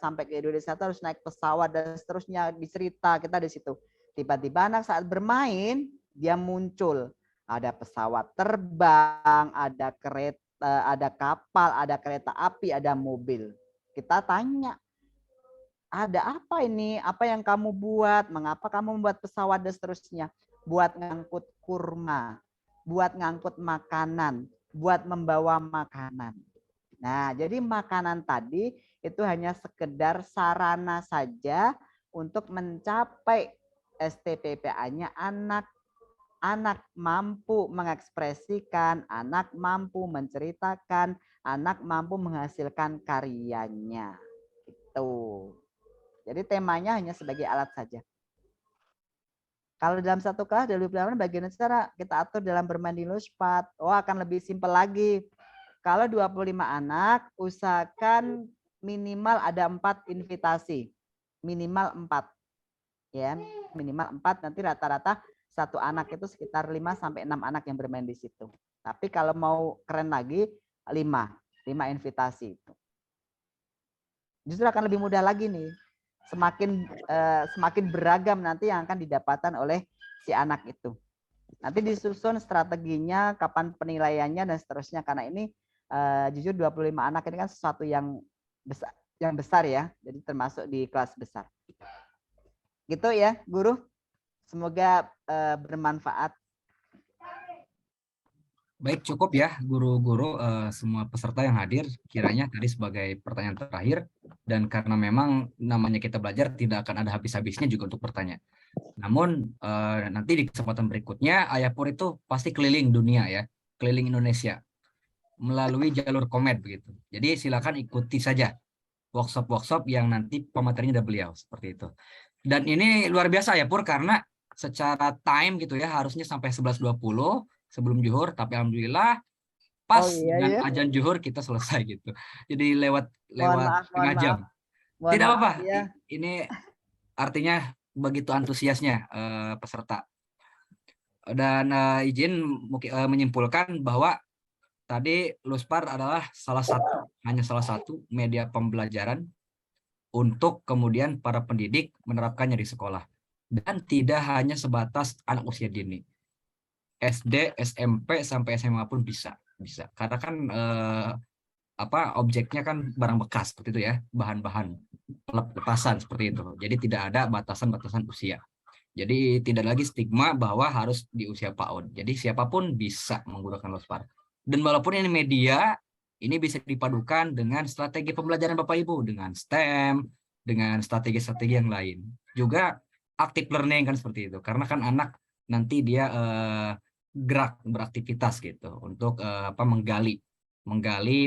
sampai ke Indonesia itu harus naik pesawat dan seterusnya, dicerita kita di situ. Tiba-tiba anak saat bermain dia muncul. Ada pesawat terbang, ada kereta, ada kapal, ada kereta api, ada mobil. Kita tanya, ada apa ini? Apa yang kamu buat? Mengapa kamu membuat pesawat dan seterusnya? Buat ngangkut kurma, buat ngangkut makanan, buat membawa makanan. Nah, jadi makanan tadi itu hanya sekedar sarana saja untuk mencapai STPPA-nya anak. Anak mampu mengekspresikan, anak mampu menceritakan, anak mampu menghasilkan karyanya. Gitu. Jadi temanya hanya sebagai alat saja. Kalau dalam satu kelas dari bagaimana cara kita atur dalam bermain di LOSPAT? Oh, akan lebih simpel lagi. kalau 25 anak, usahakan minimal ada 4 invitasi. Minimal 4. Ya, minimal 4, nanti rata-rata satu anak itu sekitar 5 sampai 6 anak yang bermain di situ. Tapi kalau mau keren lagi 5 invitasi itu. Justru akan lebih mudah lagi nih. Semakin beragam nanti yang akan didapatkan oleh si anak itu. Nanti disusun strateginya, kapan penilaiannya dan seterusnya, karena ini jujur 25 anak ini kan sesuatu yang besar ya. Jadi termasuk di kelas besar. Gitu ya, guru. Semoga bermanfaat. Baik, cukup ya guru-guru semua peserta yang hadir kiranya tadi sebagai pertanyaan terakhir, dan karena memang namanya kita belajar tidak akan ada habis-habisnya juga untuk bertanya. Namun nanti di kesempatan berikutnya Ayah Pur itu pasti keliling dunia ya, keliling Indonesia melalui jalur Komed begitu. Jadi silakan ikuti saja workshop-workshop yang nanti pematerinya dari beliau seperti itu. Dan ini luar biasa ya Pur, karena secara time gitu ya harusnya sampai 11.20 sebelum zuhur, tapi alhamdulillah pas dengan azan zuhur kita selesai gitu. Jadi lewat setengah jam. Tidak apa-apa. Ya. Ini artinya begitu antusiasnya peserta. Dan izin menyimpulkan bahwa tadi Luspar adalah hanya salah satu media pembelajaran untuk kemudian para pendidik menerapkannya di sekolah. Dan tidak hanya sebatas anak usia dini. SD, SMP sampai SMA pun bisa. Karena kan objeknya kan barang bekas seperti itu ya, bahan-bahan lepasan seperti itu. Jadi tidak ada batasan-batasan usia. Jadi tidak lagi stigma bahwa harus di usia PAUD. Jadi siapapun bisa menggunakan Luspar. Dan walaupun ini media, ini bisa dipadukan dengan strategi pembelajaran Bapak Ibu, dengan STEM, dengan strategi-strategi yang lain. Juga active learning kan seperti itu. Karena kan anak nanti dia gerak beraktivitas gitu untuk menggali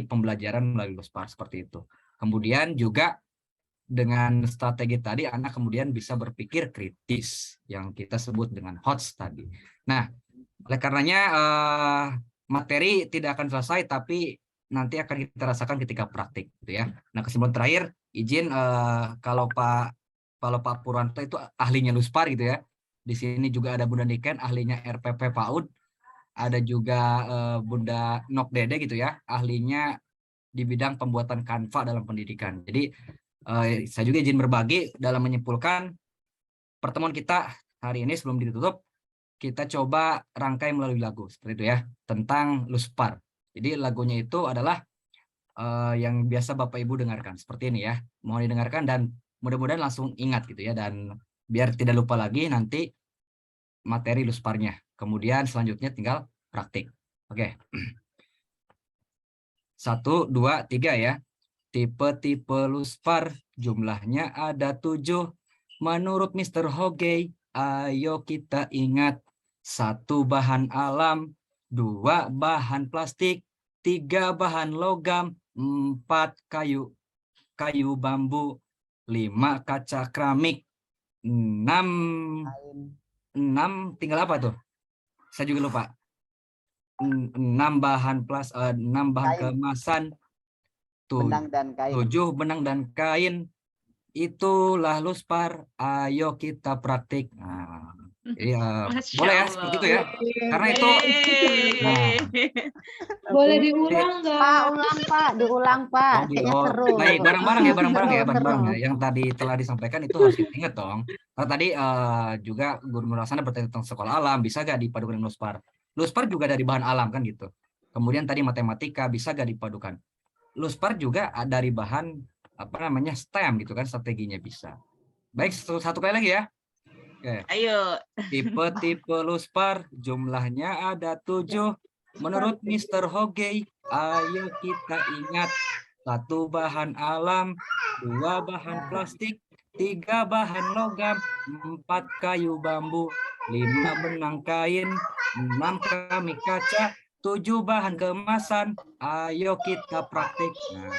pembelajaran melalui Luspar seperti itu. Kemudian juga dengan strategi tadi anak kemudian bisa berpikir kritis yang kita sebut dengan HOTS tadi. Nah, oleh karenanya materi tidak akan selesai tapi nanti akan kita rasakan ketika praktik gitu ya. Nah, kesimpulan terakhir izin kalau Pak Purwanto itu ahlinya Luspar gitu ya. Di sini juga ada Bunda Niken, ahlinya RPP PAUD. Ada juga Bunda Nok Dede gitu ya, ahlinya di bidang pembuatan Canva dalam pendidikan. Jadi saya juga izin berbagi dalam menyimpulkan pertemuan kita hari ini. Sebelum ditutup, kita coba rangkai melalui lagu seperti itu ya, tentang Luspar. Jadi lagunya itu adalah yang biasa Bapak Ibu dengarkan seperti ini ya. Mohon didengarkan dan mudah-mudahan langsung ingat gitu ya, dan biar tidak lupa lagi nanti materi Lusparnya. Kemudian selanjutnya tinggal praktik. Oke. 1, 2, 3 ya. Tipe-tipe Luspar jumlahnya ada 7. Menurut Mr. Hogey, ayo kita ingat. 1 bahan alam, 2 bahan plastik, 3 bahan logam, 4 kayu bambu, 5 kaca keramik, 6 tinggal apa tuh? Saya juga lupa. 6 bahan 6 bahan kemasan, 7 benang dan kain. Itulah Luspar, ayo kita praktik. Nah, boleh ya seperti itu ya. Karena itu boleh diulang nggak? Pak, diulang Pak. Kayaknya seru. Baik, bareng-bareng ya. Yang tadi telah disampaikan itu harus diingat dong. Karena tadi juga Guru Nurasana bertanya tentang sekolah alam, bisa gak dipadukan dengan Luspar? Luspar juga dari bahan alam kan gitu. Kemudian tadi matematika, bisa gak dipadukan? Luspar juga dari bahan STEM gitu kan, strateginya bisa. Baik, satu kali lagi ya. Oke. Ayo. Tipe-tipe Luspar jumlahnya ada 7. Menurut Mr. Hogey, ayo kita ingat. 1 bahan alam, 2 bahan plastik, 3 bahan logam, 4 kayu bambu, 5 benang kain, 6 keramik kaca, 7 bahan kemasan. Ayo kita praktik. Nah,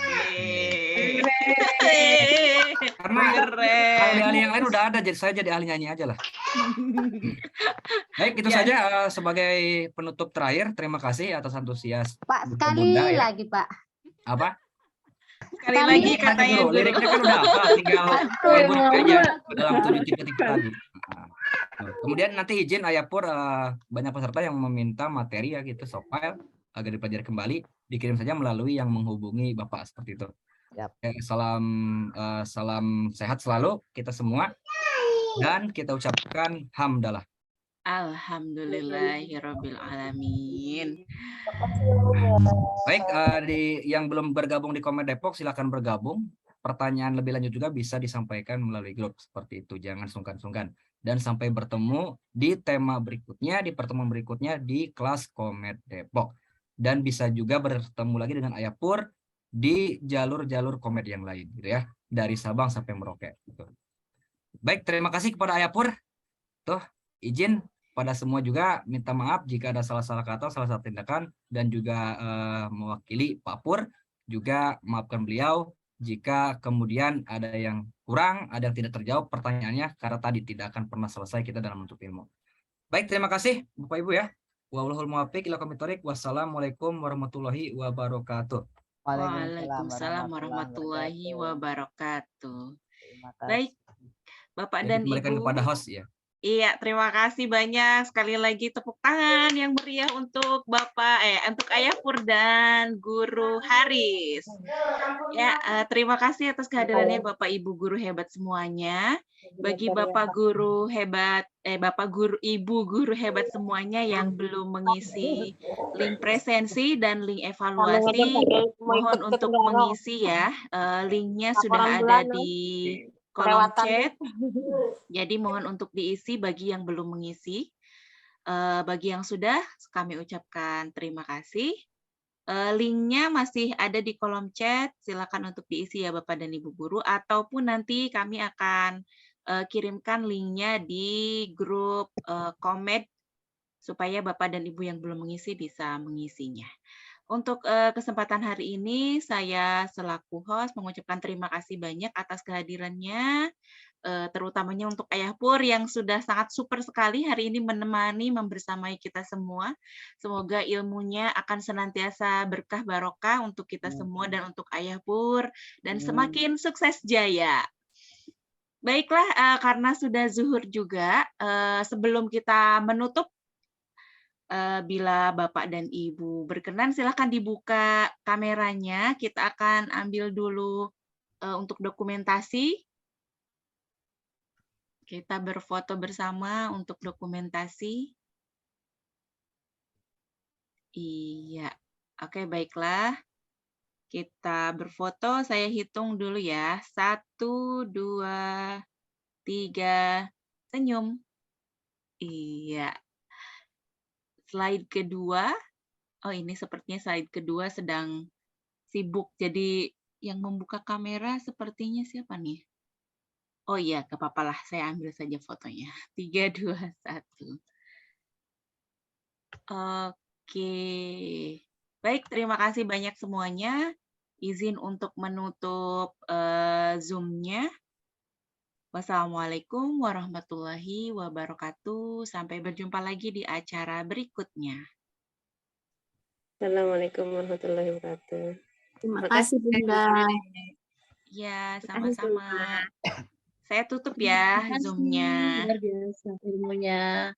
Karena ahli-ahli yang lain udah ada, jadi saya jadi ahli nyanyi aja lah. Baik, itu saja sebagai penutup terakhir. Terima kasih atas antusias Pak, Buka sekali Bunda ya. lagi Pak. Apa? Sekali lagi katanya guru. Liriknya kan udah apa, tinggal ribut aja dalam 7 tipe-tipe tadi. Nah, kemudian nanti izin Ayapur, banyak peserta yang meminta materi ya gitu, soal agar dipelajari kembali, dikirim saja melalui yang menghubungi Bapak seperti itu. Salam sehat selalu kita semua, dan kita ucapkan hamdalah. Alhamdulillahirabbil alamin. Baik, yang belum bergabung di Komet Depok silakan bergabung. Pertanyaan lebih lanjut juga bisa disampaikan melalui grup seperti itu. Jangan sungkan-sungkan. Dan sampai bertemu di tema berikutnya, di pertemuan berikutnya di kelas Komet Depok. Dan bisa juga bertemu lagi dengan Ayapur di jalur-jalur Komet yang lain, gitu ya. Dari Sabang sampai Merauke. Gitu. Baik, terima kasih kepada Ayapur. Tuh, izin pada semua juga minta maaf jika ada salah-salah kata, salah-salah tindakan, dan juga mewakili Pak Pur juga maafkan beliau jika kemudian ada yang kurang, ada yang tidak terjawab pertanyaannya, karena tadi tidak akan pernah selesai kita dalam menuntut ilmu. Baik, terima kasih Bapak Ibu ya. Wallahul muwaffiq ila aqwamit thoriq. Wassalamualaikum warahmatullahi wabarakatuh. Waalaikumsalam warahmatullahi wabarakatuh. Baik, Bapak dan Kembalikan Ibu. kepada host ya. Iya, terima kasih banyak. Sekali lagi tepuk tangan yang meriah untuk untuk Ayapur dan Guru Haris. Ya, terima kasih atas kehadirannya Bapak Ibu guru hebat semuanya. Bagi Bapak guru hebat, Ibu guru hebat semuanya yang belum mengisi link presensi dan link evaluasi, mohon untuk mengisi ya. Linknya sudah ada di kolom chat. Jadi mohon untuk diisi bagi yang belum mengisi. Bagi yang sudah, kami ucapkan terima kasih. Linknya masih ada di kolom chat. Silakan untuk diisi ya Bapak dan Ibu guru. Ataupun nanti kami akan kirimkan linknya di grup Komet supaya Bapak dan Ibu yang belum mengisi bisa mengisinya. Untuk kesempatan hari ini, saya selaku host mengucapkan terima kasih banyak atas kehadirannya, terutamanya untuk Ayapur yang sudah sangat super sekali hari ini menemani, membersamai kita semua. Semoga ilmunya akan senantiasa berkah barokah untuk kita semua dan untuk Ayapur, dan semakin sukses jaya. Baiklah, karena sudah zuhur juga, sebelum kita menutup, bila Bapak dan Ibu berkenan, silakan dibuka kameranya. Kita akan ambil dulu untuk dokumentasi. Kita berfoto bersama untuk dokumentasi. Iya, oke baiklah. Kita berfoto, saya hitung dulu ya. 1, 2, 3, senyum. Iya. Slide kedua, oh ini sepertinya slide kedua sedang sibuk. Jadi yang membuka kamera sepertinya siapa nih? Oh iya, gak apa-apa lah, saya ambil saja fotonya. 3, 2, 1. Oke. Baik, terima kasih banyak semuanya. Izin untuk menutup Zoom-nya. Wassalamualaikum warahmatullahi wabarakatuh. Sampai berjumpa lagi di acara berikutnya. Assalamualaikum warahmatullahi wabarakatuh. Terima kasih Bunda. Ya, sama-sama. Saya tutup ya Zoom-nya. Luar biasa ilmunya.